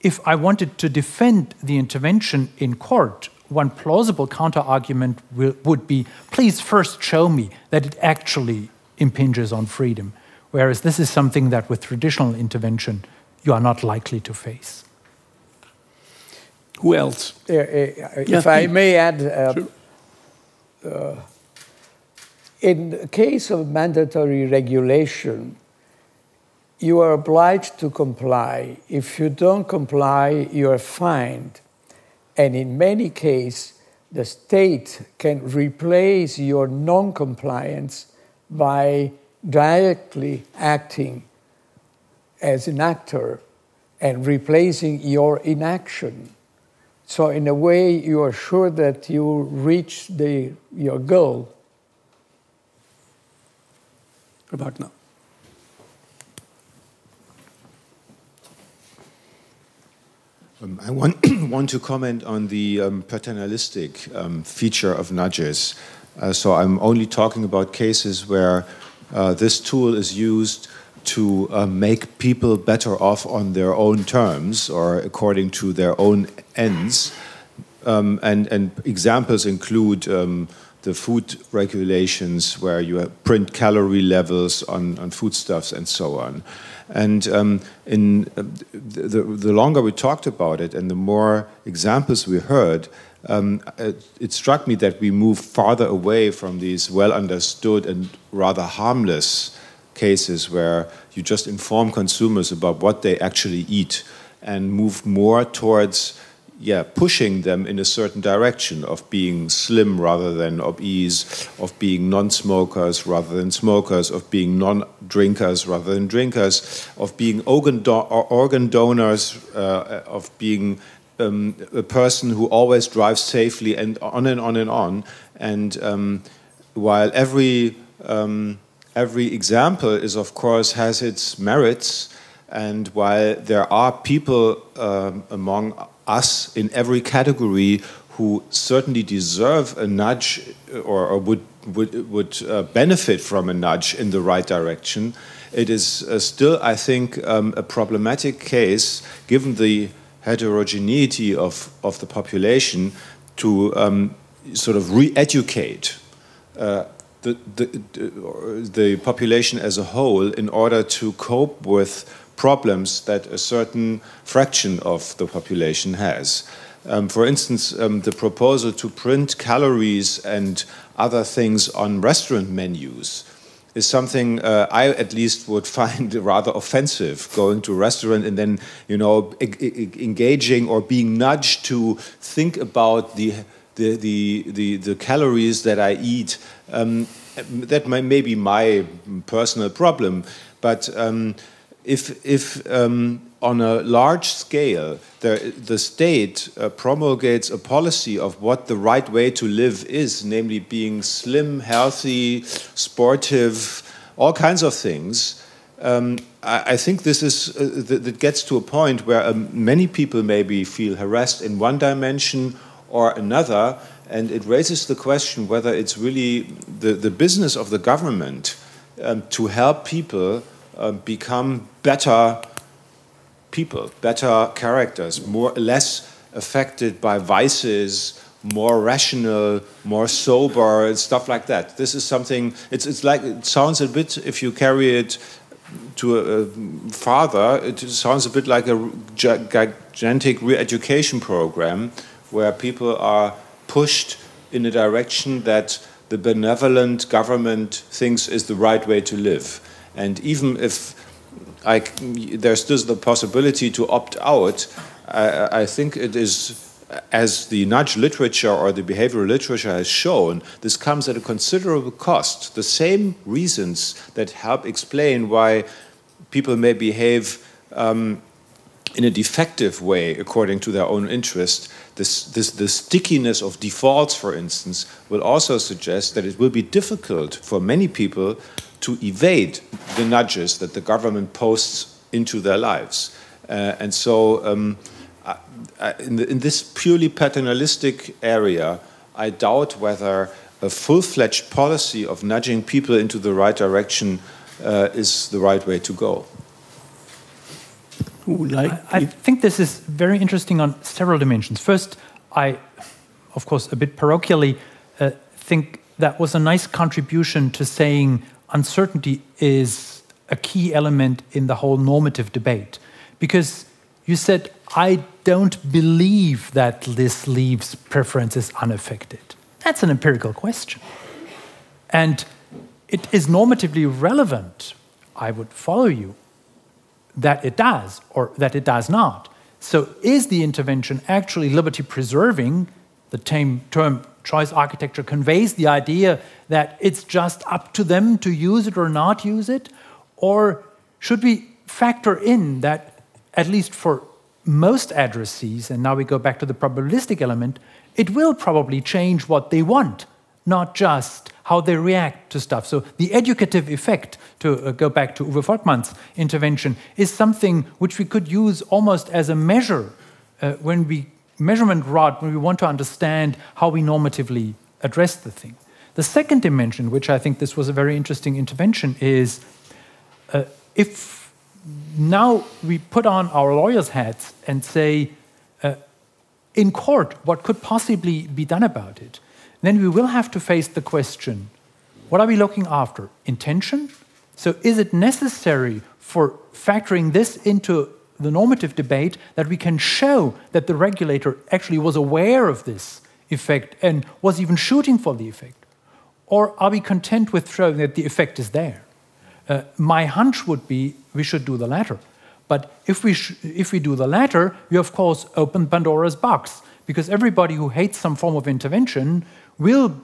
if I wanted to defend the intervention in court, one plausible counter-argument would be, please first show me that it actually impinges on freedom. Whereas this is something that with traditional intervention, you are not likely to face. Who else? If I may add, Sure. In the case of mandatory regulation, you are obliged to comply. If you don't comply, you are fined. And in many cases, the state can replace your non-compliance by directly acting as an actor and replacing your inaction. So in a way, you are sure that you reach your goal. About now. I want to comment on the paternalistic feature of nudges. So I'm only talking about cases where this tool is used to make people better off on their own terms or according to their own ends. And examples include the food regulations where you print calorie levels on foodstuffs and so on. And the longer we talked about it and the more examples we heard, it struck me that we move farther away from these well-understood and rather harmless cases where you just inform consumers about what they actually eat and move more towards pushing them in a certain direction of being slim rather than obese, of being non-smokers rather than smokers, of being non-drinkers rather than drinkers, of being organ donors, of being a person who always drives safely, and on and on and on. And while every example is, of course, has its merits, and while there are people among us in every category who certainly deserve a nudge or would benefit from a nudge in the right direction, it is still, I think, a problematic case, given the heterogeneity of the population, to sort of re-educate the population as a whole in order to cope with problems that a certain fraction of the population has. For instance, the proposal to print calories and other things on restaurant menus is something I at least would find rather offensive, going to a restaurant and then, you know, engaging or being nudged to think about the calories that I eat. That may be my personal problem, but if on a large scale the state promulgates a policy of what the right way to live is, namely being slim, healthy, sportive, all kinds of things, I think this is that gets to a point where many people maybe feel harassed in one dimension or another, and it raises the question whether it's really the business of the government to help people become better people, better characters, less affected by vices, more rational, more sober, and stuff like that. This is something. It's like, it sounds a bit, if you carry it to a farther, it sounds a bit like a gigantic re-education program where people are pushed in a direction that the benevolent government thinks is the right way to live. And even if there's still the possibility to opt out, I think it is, as the nudge literature or the behavioral literature has shown, this comes at a considerable cost. The same reasons that help explain why people may behave in a defective way according to their own interest, the stickiness of defaults, for instance, will also suggest that it will be difficult for many people to evade the nudges that the government posts into their lives. And so in this purely paternalistic area, I doubt whether a full-fledged policy of nudging people into the right direction is the right way to go. I think this is very interesting on several dimensions. First, I, of course, a bit parochially, think that was a nice contribution to saying uncertainty is a key element in the whole normative debate. Because you said, I don't believe that this leaves preferences unaffected. That's an empirical question. And it is normatively relevant, I would follow you, that it does or that it does not. So is the intervention actually liberty preserving? The term choice architecture conveys the idea that it's just up to them to use it or not use it? Or should we factor in that, at least for most addressees, and now we go back to the probabilistic element, it will probably change what they want, not just how they react to stuff. So the educative effect, to go back to Uwe Volkmann's intervention, is something which we could use almost as a measure measurement rod when we want to understand how we normatively address the thing. The second dimension, which I think this was a very interesting intervention, is if now we put on our lawyers' hats and say, in court, what could possibly be done about it? Then we will have to face the question, what are we looking after? Intention? So is it necessary for factoring this into the normative debate that we can show that the regulator actually was aware of this effect and was even shooting for the effect? Or are we content with showing that the effect is there? My hunch would be we should do the latter. But if we do the latter, we of course open Pandora's box, because everybody who hates some form of intervention will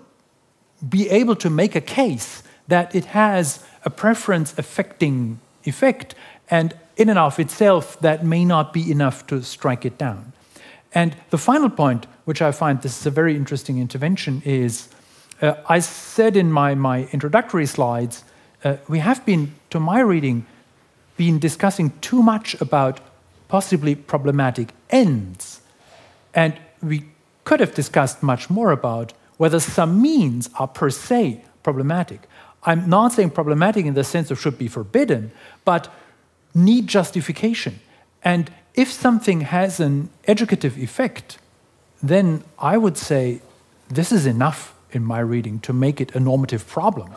be able to make a case that it has a preference-affecting effect, and in and of itself, that may not be enough to strike it down. And the final point, which I find this is a very interesting intervention, is I said in my introductory slides, we have been, to my reading, been discussing too much about possibly problematic ends. And we could have discussed much more about whether some means are per se problematic. I'm not saying problematic in the sense of should be forbidden, but need justification. And if something has an educative effect, then I would say this is enough, in my reading, to make it a normative problem.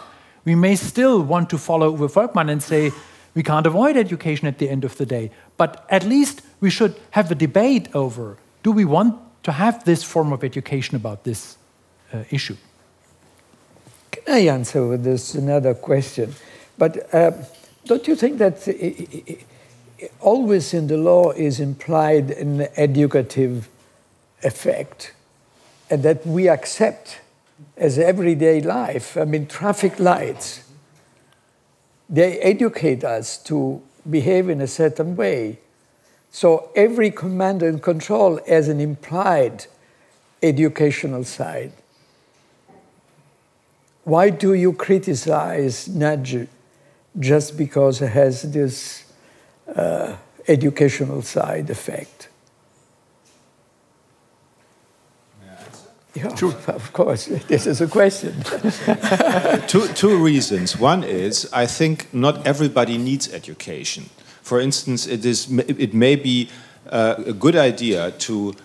We may still want to follow Uwe Volkmann and say we can't avoid education at the end of the day, but at least we should have a debate over, do we want to have this form of education about this issue? Can I answer with this another question? But don't you think that always in the law is implied an educative effect, and that we accept as everyday life? I mean, traffic lights, they educate us to behave in a certain way. So every command and control has an implied educational side. Why do you criticize nudge just because it has this educational side effect? Yeah, sure. Of course, this is a question. Two reasons. One is, I think not everybody needs education. For instance, it may be a good idea to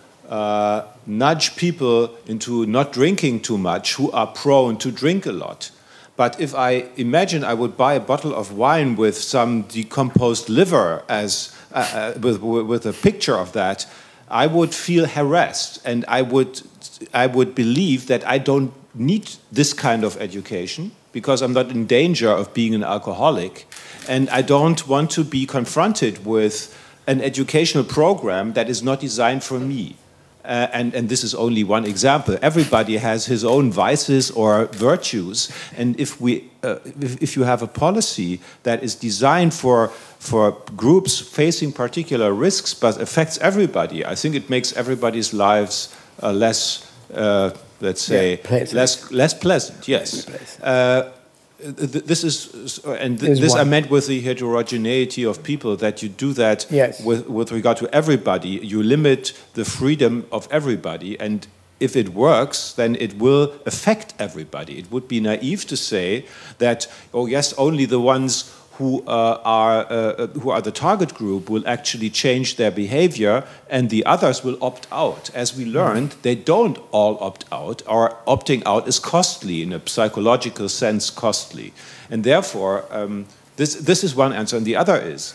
nudge people into not drinking too much who are prone to drink a lot. But if I imagine I would buy a bottle of wine with some decomposed liver as with a picture of that, I would feel harassed, and I would believe that I don't need this kind of education because I'm not in danger of being an alcoholic, and I don't want to be confronted with an educational program that is not designed for me. And this is only one example. Everybody has his own vices or virtues, and if you have a policy that is designed for groups facing particular risks but affects everybody, I think it makes everybody's lives less, let's say, less pleasant. Yes. this is, and this I meant with the heterogeneity of people, that you do that with regard to everybody. You limit the freedom of everybody, and if it works, then it will affect everybody. It would be naive to say that, oh yes, only the ones who are the target group will actually change their behavior, and the others will opt out. As we learned, they don't all opt out, or opting out is costly, in a psychological sense costly. And therefore, this is one answer. And the other is,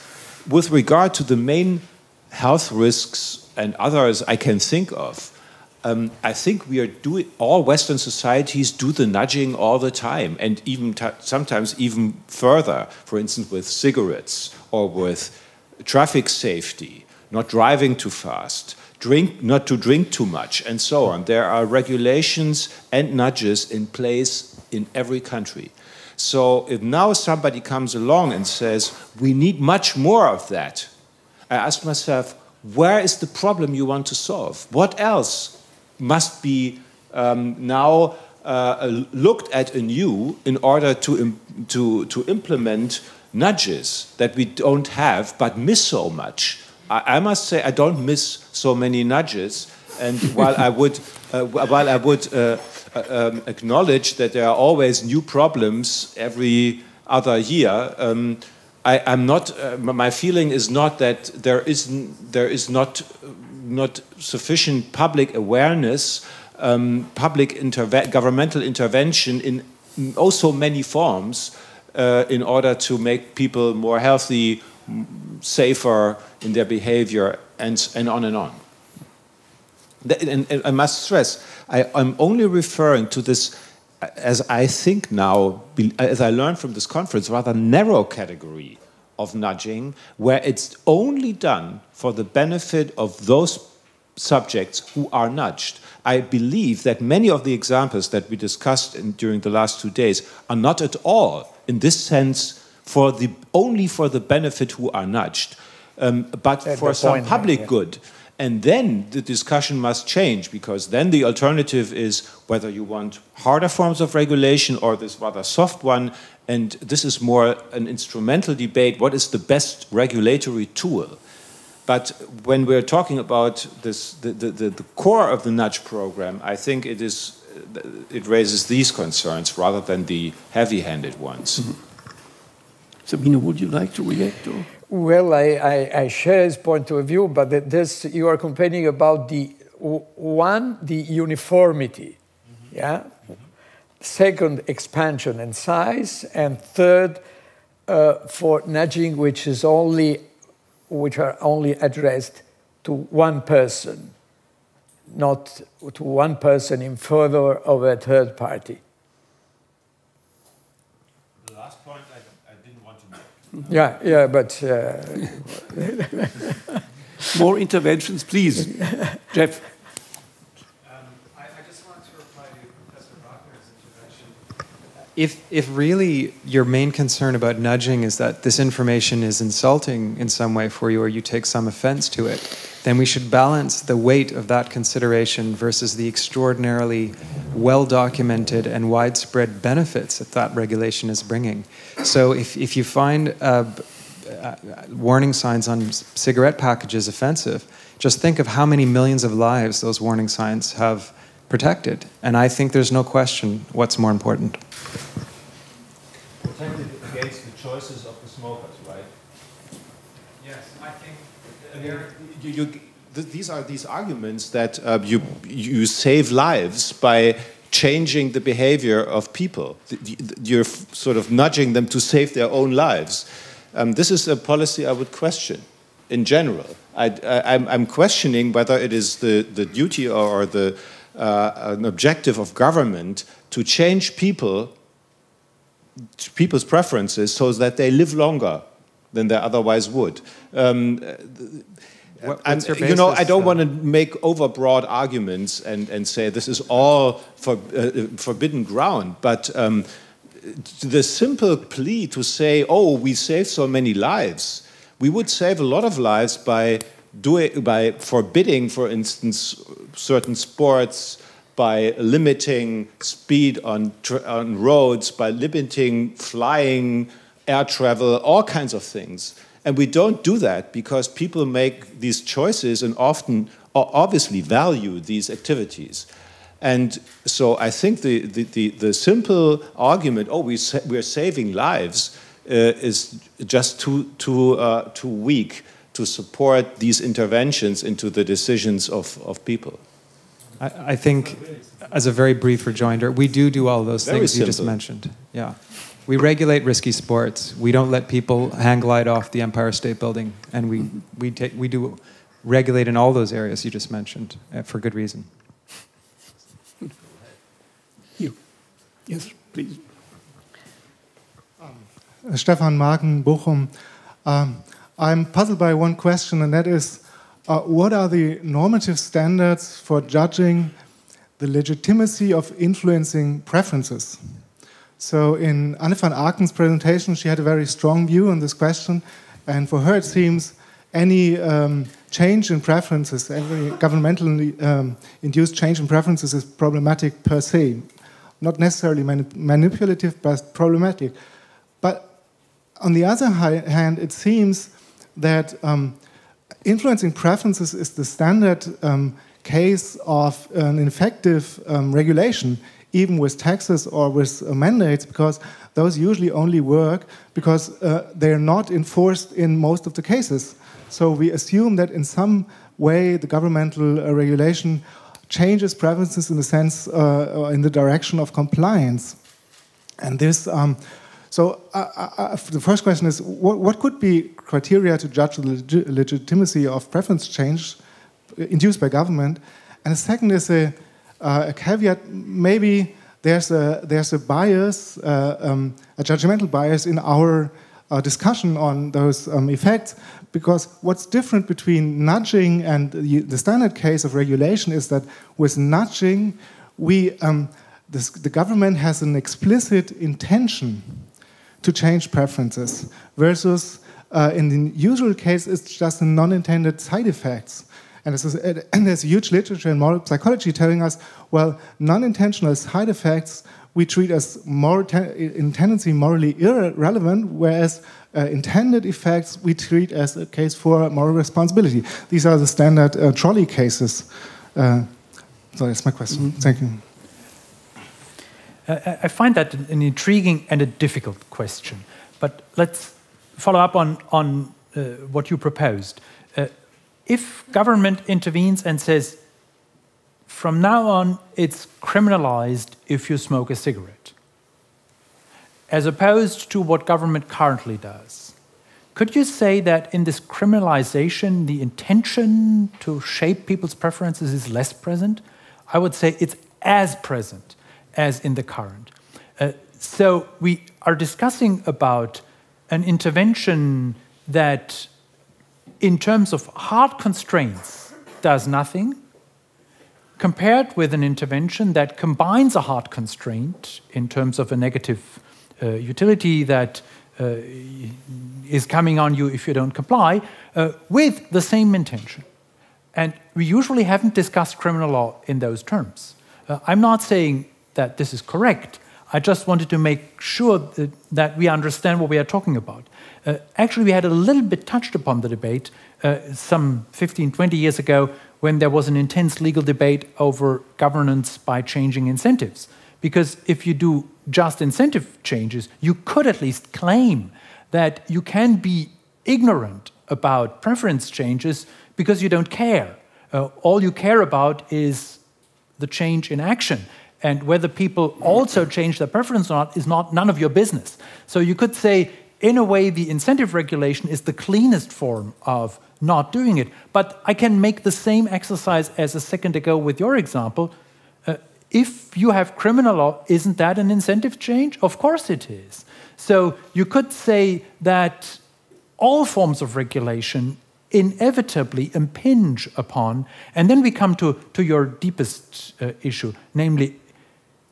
with regard to the main health risks and others I can think of, I think we are doing, all Western societies do the nudging all the time, and even sometimes even further, for instance with cigarettes or with traffic safety, not driving too fast, not to drink too much, and so on. There are regulations and nudges in place in every country. So if now somebody comes along and says, we need much more of that, I ask myself, where is the problem you want to solve? What else must be now looked at anew in order to implement nudges that we don't have but miss so much? I must say I don't miss so many nudges, and while I would acknowledge that there are always new problems every other year, I'm not. My feeling is not that there is not sufficient public awareness, governmental intervention in so many forms in order to make people more healthy, safer in their behavior, and on and on. And I must stress, I'm only referring to this, as I think now, as I learned from this conference, rather narrow category of nudging, where it's only done for the benefit of those subjects who are nudged. I believe that many of the examples that we discussed during the last 2 days are not at all, in this sense, only for the benefit who are nudged, but for some public good. And then the discussion must change, because then the alternative is whether you want harder forms of regulation or this rather soft one. And this is more an instrumental debate. What is the best regulatory tool? But when we're talking about this, the core of the nudge program, I think it raises these concerns rather than the heavy-handed ones. Mm-hmm. Sabino, would you like to react? Or? Well, I share his point of view, but you are complaining about the uniformity, yeah. Second, expansion and size, and third, for nudging, which are only addressed to one person, not to one person in favor of a third party. The last point I didn't want to make. Yeah, but more interventions, please, Jeff. I just wanted to reply to Professor Wagner's intervention. If really your main concern about nudging is that this information is insulting in some way for you, or you take some offense to it, then we should balance the weight of that consideration versus the extraordinarily well-documented and widespread benefits that regulation is bringing. So if you find warning signs on cigarette packages offensive, just think of how many millions of lives those warning signs have protected. And I think there's no question what's more important. Protected against the choices of the smokers, right? Yes, I think these are these arguments that you save lives by changing the behavior of people. You're sort of nudging them to save their own lives. This is a policy I would question in general. I'm questioning whether it is the duty or an objective of government to change people's preferences so that they live longer than they otherwise would. What's your basis, you know, I don't want to make overbroad arguments and say this is all forbidden ground, but the simple plea to say, oh, we save so many lives, we would save a lot of lives by forbidding, for instance, certain sports, by limiting speed on roads, by limiting flying, air travel, all kinds of things. And we don't do that because people make these choices and often obviously value these activities. And so I think the simple argument, we're saving lives, is just too weak to support these interventions into the decisions of people. I think, as a very brief rejoinder, we do all those Very things you just simple. mentioned. Yeah. We regulate risky sports. We don't let people hang glide off the Empire State Building. And we do regulate in all those areas you just mentioned for good reason. You. Yes, please. Stefan Marken, Bochum. I'm puzzled by one question, and that is, what are the normative standards for judging the legitimacy of influencing preferences? So in Anne van Aken's presentation, she had a very strong view on this question, and for her it seems any change in preferences, any governmentally induced change in preferences is problematic per se. Not necessarily manipulative, but problematic. But on the other hand, it seems that influencing preferences is the standard case of an effective regulation, even with taxes or with mandates, because those usually only work because they're not enforced in most of the cases. So we assume that in some way the governmental regulation changes preferences in the sense, in the direction of compliance. And this, the first question is, what could be criteria to judge the legitimacy of preference change induced by government? And the second is a caveat. Maybe there's a bias, a judgmental bias in our discussion on those effects, because what's different between nudging and the standard case of regulation is that with nudging, the government has an explicit intention to change preferences, versus in the usual case, it's just a non-intended side effects. And there's huge literature in moral psychology telling us, well, non-intentional side effects we treat as in tendency morally irrelevant, whereas intended effects we treat as a case for moral responsibility. These are the standard trolley cases. So that's my question. Thank you. I find that an intriguing and a difficult question, but let's follow up on what you proposed. If government intervenes and says, from now on, it's criminalized if you smoke a cigarette, as opposed to what government currently does, could you say that in this criminalization, the intention to shape people's preferences is less present? I would say it's as present as in the current. So we are discussing about an intervention that, in terms of hard constraints, does nothing, compared with an intervention that combines a hard constraint in terms of a negative utility that is coming on you if you don't comply, with the same intention. And we usually haven't discussed criminal law in those terms. I'm not saying that this is correct. I just wanted to make sure that we understand what we are talking about. Actually, we had a little bit touched upon the debate some 15, 20 years ago when there was an intense legal debate over governance by changing incentives. Because if you do just incentive changes, you could at least claim that you can be ignorant about preference changes because you don't care. All you care about is the change in action. And whether people also change their preference or not is none of your business. So you could say, in a way, the incentive regulation is the cleanest form of not doing it. But I can make the same exercise as a second ago with your example. If you have criminal law, isn't that an incentive change? Of course it is. So you could say that all forms of regulation inevitably impinge upon, and then we come to your deepest issue, namely,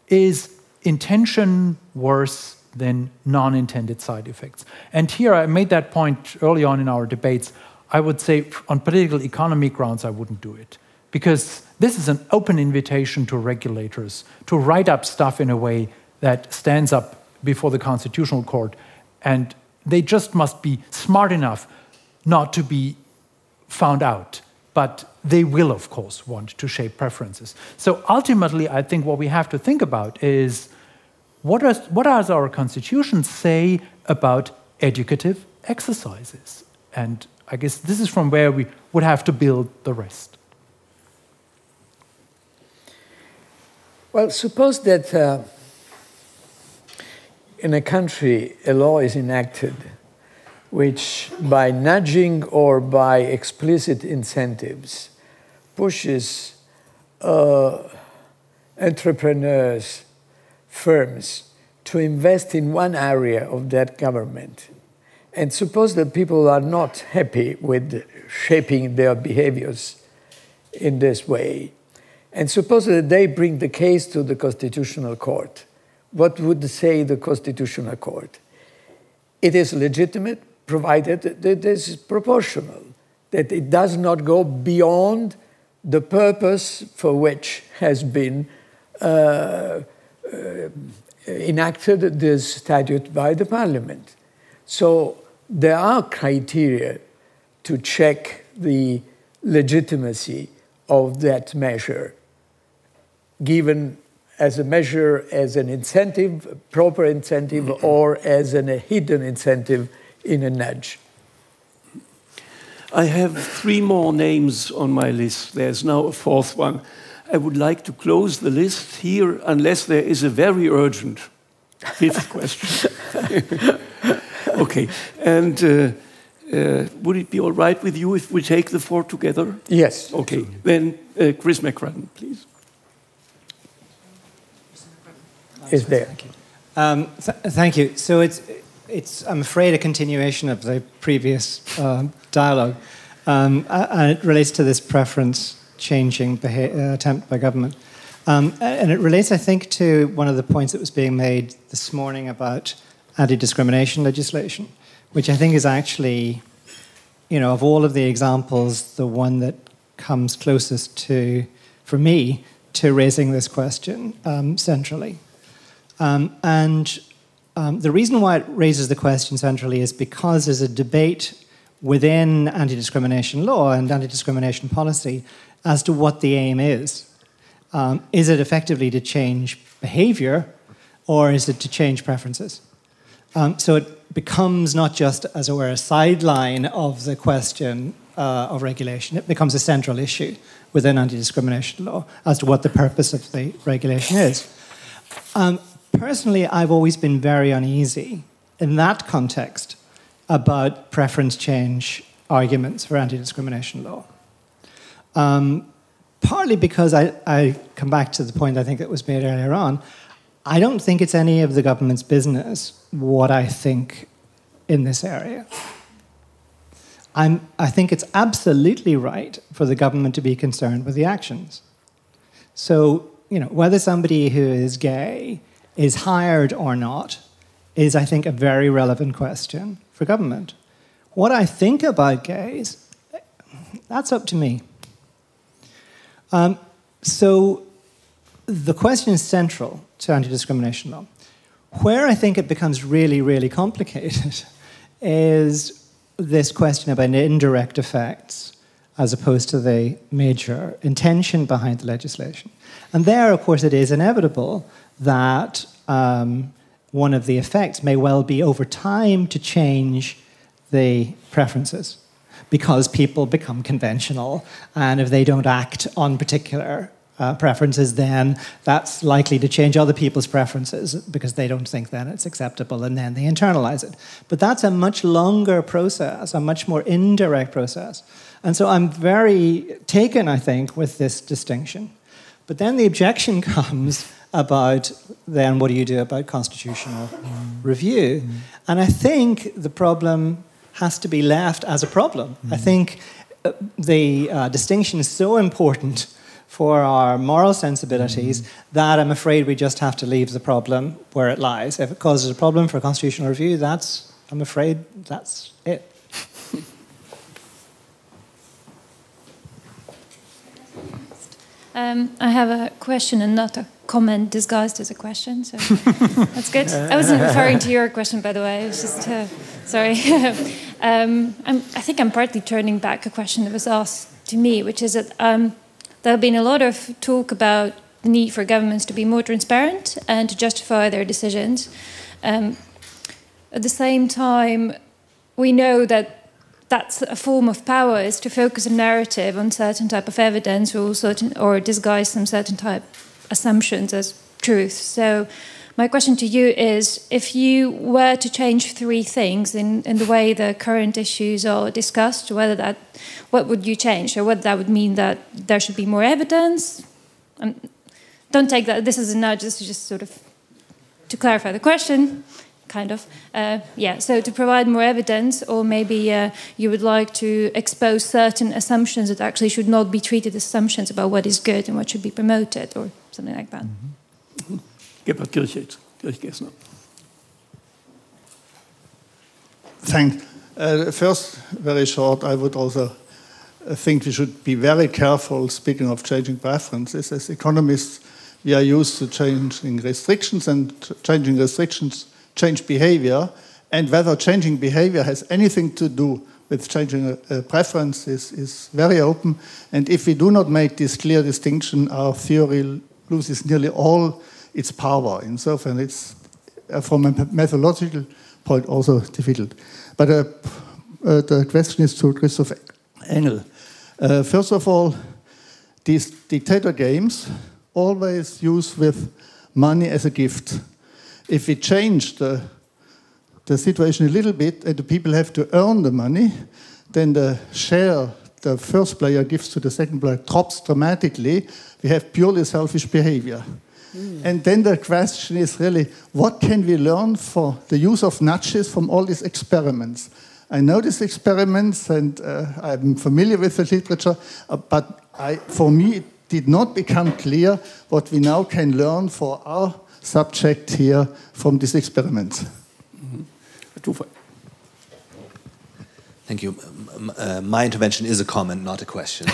is intention worse than non-intended side effects? And here I made that point early on in our debates. I would say on political economy grounds I wouldn't do it. because this is an open invitation to regulators to write up stuff in a way that stands up before the Constitutional Court, and they just must be smart enough not to be found out. But they will, of course, want to shape preferences. So ultimately, I think what we have to think about is what does our Constitution say about educative exercises? And I guess this is from where we would have to build the rest. Well, suppose that in a country a law is enacted which, by nudging or by explicit incentives, pushes entrepreneurs, firms, to invest in one area of that government. And suppose that people are not happy with shaping their behaviors in this way. And suppose that they bring the case to the Constitutional Court. What would say the Constitutional Court? It is legitimate, provided that it is proportional, that it does not go beyond the purpose for which has been enacted this statute by the Parliament. So there are criteria to check the legitimacy of that measure, given as a measure, as an incentive, proper incentive, or as a hidden incentive in a nudge. I have 3 more names on my list. There's now a 4th one. I would like to close the list here unless there is a very urgent 5th question. Okay. And would it be all right with you if we take the 4 together? Yes. Okay. Then Chris McCradden, please. Is there. Thank you. Thank you. So it's I'm afraid, a continuation of the previous dialogue, and it relates to this preference-changing attempt by government. And it relates, I think, to one of the points that was being made this morning about anti-discrimination legislation, which I think is actually, of all of the examples, the one that comes closest to, for me, to raising this question centrally. The reason why it raises the question centrally is because there's a debate within anti-discrimination law and anti-discrimination policy as to what the aim is. Is it effectively to change behavior, or is it to change preferences? So it becomes not just, as it were, a sideline of the question of regulation. It becomes a central issue within anti-discrimination law as to what the purpose of the regulation is. Personally, I've always been very uneasy in that context about preference change arguments for anti-discrimination law. Partly because I come back to the point I think that was made earlier on. I don't think it's any of the government's business what I think in this area. I think it's absolutely right for the government to be concerned with the actions. So, whether somebody who is gay is hired or not is, I think, a very relevant question for government. What I think about gays, that's up to me. So the question is central to anti-discrimination law. Where I think it becomes really, really complicated is this question about indirect effects as opposed to the major intention behind the legislation. And there, of course, it is inevitable that one of the effects may well be over time to change the preferences because people become conventional, and if they don't act on particular preferences, then that's likely to change other people's preferences because they don't think then it's acceptable, and then they internalize it. But that's a much longer process, a much more indirect process. And so I'm very taken, I think, with this distinction. But then the objection comes about, then what do you do about constitutional review? And I think the problem has to be left as a problem. I think the distinction is so important for our moral sensibilities that I'm afraid we just have to leave the problem where it lies. If it causes a problem for constitutional review, I'm afraid that's it. I have a question and not a comment disguised as a question, so that's good. I wasn't referring to your question, by the way. I was just sorry. I think I'm partly turning back a question that was asked to me, which is that there have been a lot of talk about the need for governments to be more transparent and to justify their decisions. At the same time, we know that that's a form of power, is to focus a narrative on certain type of evidence or disguise some certain type assumptions as truth. So my question to you is, if you were to change three things in the way the current issues are discussed, what would you change? Or whether that would mean that there should be more evidence? And don't take that, this is a nudge, this is just sort of to clarify the question. Kind of, so to provide more evidence, or maybe you would like to expose certain assumptions that actually should not be treated as assumptions about what is good and what should be promoted, or something like that. Thanks. First, very short, I would also think we should be very careful, speaking of changing preferences. As economists, we are used to changing restrictions, and changing restrictions change behavior, and whether changing behavior has anything to do with changing a preference is very open. And if we do not make this clear distinction, our theory loses nearly all its power. In so far, it's from a methodological point also difficult. But the question is to Christoph Engel. First of all, these dictator games always use with money as a gift. If we change the situation a little bit and the people have to earn the money, then the share the first player gives to the second player drops dramatically. We have purely selfish behavior. And then the question is really, what can we learn for the use of nudges from all these experiments? I know these experiments, and I'm familiar with the literature, but for me it did not become clear what we now can learn for our subject here from this experiment. Thank you. My intervention is a comment, not a question.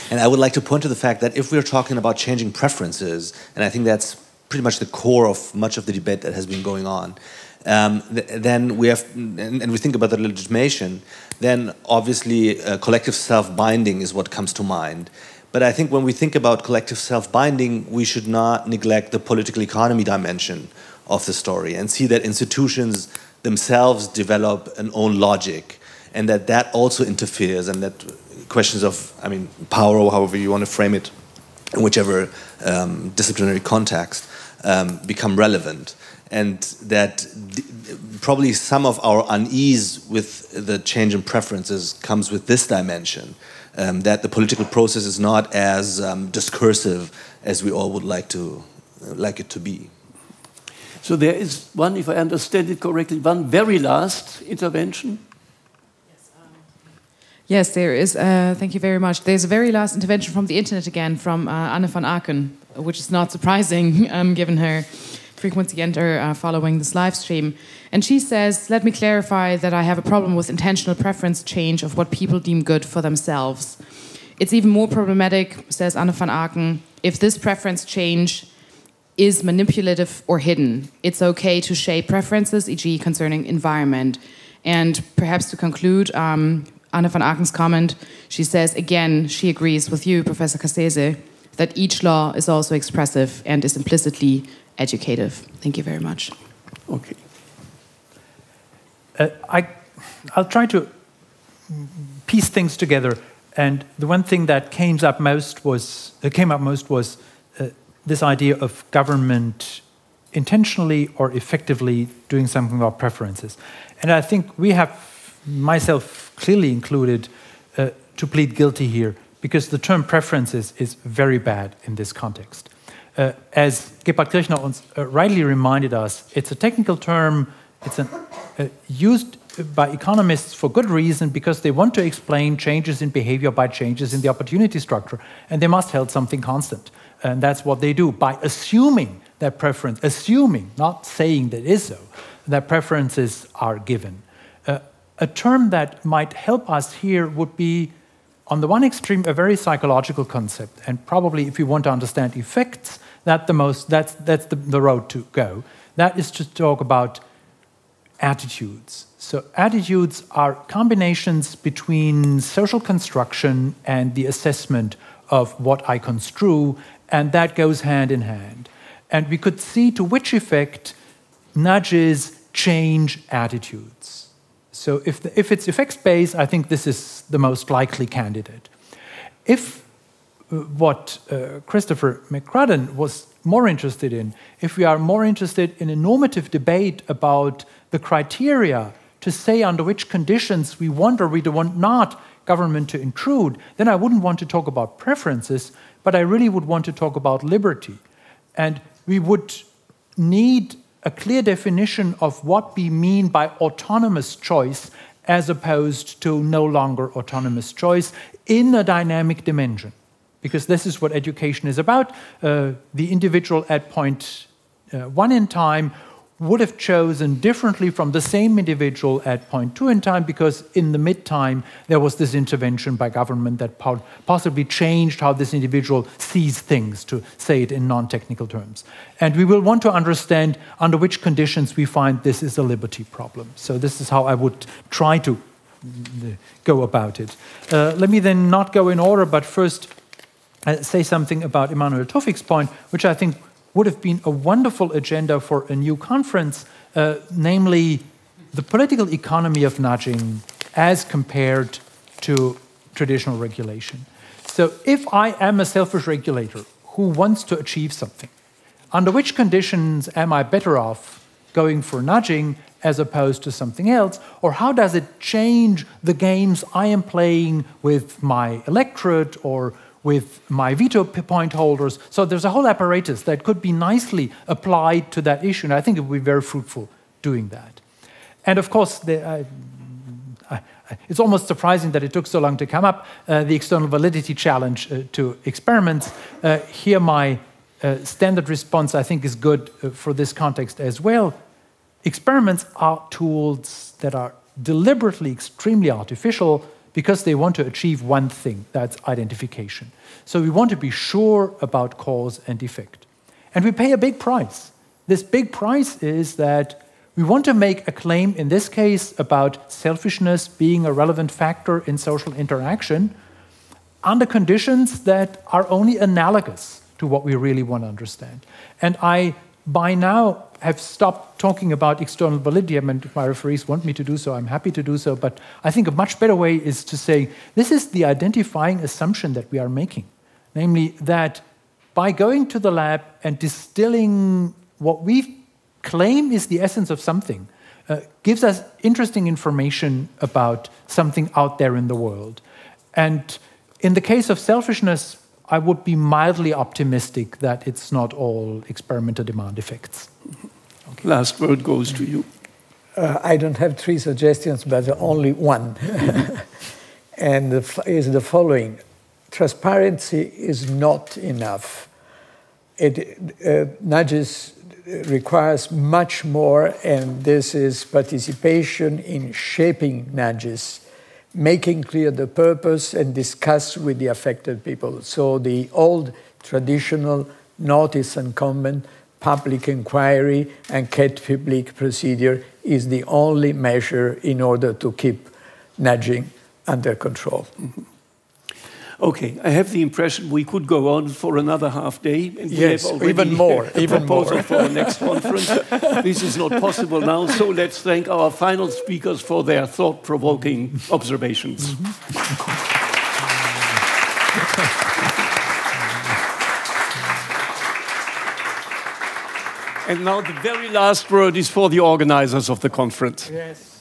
And I would like to point to the fact that if we're talking about changing preferences, and I think that's pretty much the core of much of the debate that has been going on, then we have, and we think about the legitimation, then obviously collective self-binding is what comes to mind. But I think when we think about collective self-binding, we should not neglect the political economy dimension of the story and see that institutions themselves develop an own logic, and that also interferes, and that questions of, power, or however you want to frame it, in whichever disciplinary context, become relevant. And that probably some of our unease with the change in preferences comes with this dimension. That the political process is not as discursive as we all would like it to be. So there is one, if I understand it correctly, one very last intervention. Yes, there is. Thank you very much. There's a very last intervention from the internet again, from Anne van Aken, which is not surprising given her frequency and following this live stream. And she says, let me clarify that I have a problem with intentional preference change of what people deem good for themselves. It's even more problematic, says Anne van Aken, if this preference change is manipulative or hidden. It's okay to shape preferences, e.g. concerning environment. And perhaps to conclude, Anne van Aken's comment, she says, again, she agrees with you, Professor Cassese, that each law is also expressive and is implicitly educative. Thank you very much. Okay. I'll try to piece things together, and the one thing that came up most was this idea of government intentionally or effectively doing something about preferences. And I think we have, myself clearly included, to plead guilty here, because the term preferences is very bad in this context. As Gebhard Kirchner rightly reminded us, it's a technical term, it's used by economists for good reason, because they want to explain changes in behavior by changes in the opportunity structure, and they must hold something constant. And that's what they do, by assuming that preference, assuming, not saying that it is so, that preferences are given. A term that might help us here would be on the one extreme, a very psychological concept, and probably if you want to understand effects, that's the road to go. That is to talk about attitudes. So attitudes are combinations between social construction and the assessment of what I construe, and that goes hand in hand. And we could see to which effect nudges change attitudes. So if it's effects-based, I think this is the most likely candidate. If what Christopher McCrudden was more interested in, if we are more interested in a normative debate about the criteria to say under which conditions we want or we want not government to intrude, then I wouldn't want to talk about preferences, but I really would want to talk about liberty. And we would need a clear definition of what we mean by autonomous choice as opposed to no longer autonomous choice in a dynamic dimension. Because this is what education is about. The individual at point 1 in time would have chosen differently from the same individual at point 2 in time, because in the mid-time there was this intervention by government that possibly changed how this individual sees things, to say it in non-technical terms. And we will want to understand under which conditions we find this is a liberty problem. So this is how I would try to go about it. Let me then not go in order, but first say something about Emmanuel Taufik's point, which I think would have been a wonderful agenda for a new conference, namely the political economy of nudging as compared to traditional regulation. So if I am a selfish regulator who wants to achieve something, under which conditions am I better off going for nudging as opposed to something else? Or how does it change the games I am playing with my electorate or with my veto point holders? So there's a whole apparatus that could be nicely applied to that issue, and I think it would be very fruitful doing that. And of course, it's almost surprising that it took so long to come up, the external validity challenge to experiments. Here my standard response, I think, is good for this context as well. Experiments are tools that are deliberately extremely artificial because they want to achieve one thing, that's identification. So we want to be sure about cause and effect. And we pay a big price. This big price is that we want to make a claim, in this case, about selfishness being a relevant factor in social interaction under conditions that are only analogous to what we really want to understand. And I, by now, have stopped talking about external validity. I mean, if my referees want me to do so, I'm happy to do so. But I think a much better way is to say, this is the identifying assumption that we are making. Namely, that by going to the lab and distilling what we claim is the essence of something, gives us interesting information about something out there in the world. And in the case of selfishness, I would be mildly optimistic that it's not all experimenter demand effects. Okay. Last word goes to you. I don't have 3 suggestions, but only one. And is the following. Transparency is not enough. Nudges requires much more, and this is participation in shaping nudges, making clear the purpose and discuss with the affected people. So the old traditional notice and comment, public inquiry, and enquête publique procedure is the only measure in order to keep nudging under control. Mm-hmm. Okay, I have the impression we could go on for another half day. And yes, we have even more. Even more for the next conference. This is not possible now, so let's thank our final speakers for their thought-provoking observations. And now the very last word is for the organizers of the conference. Yes.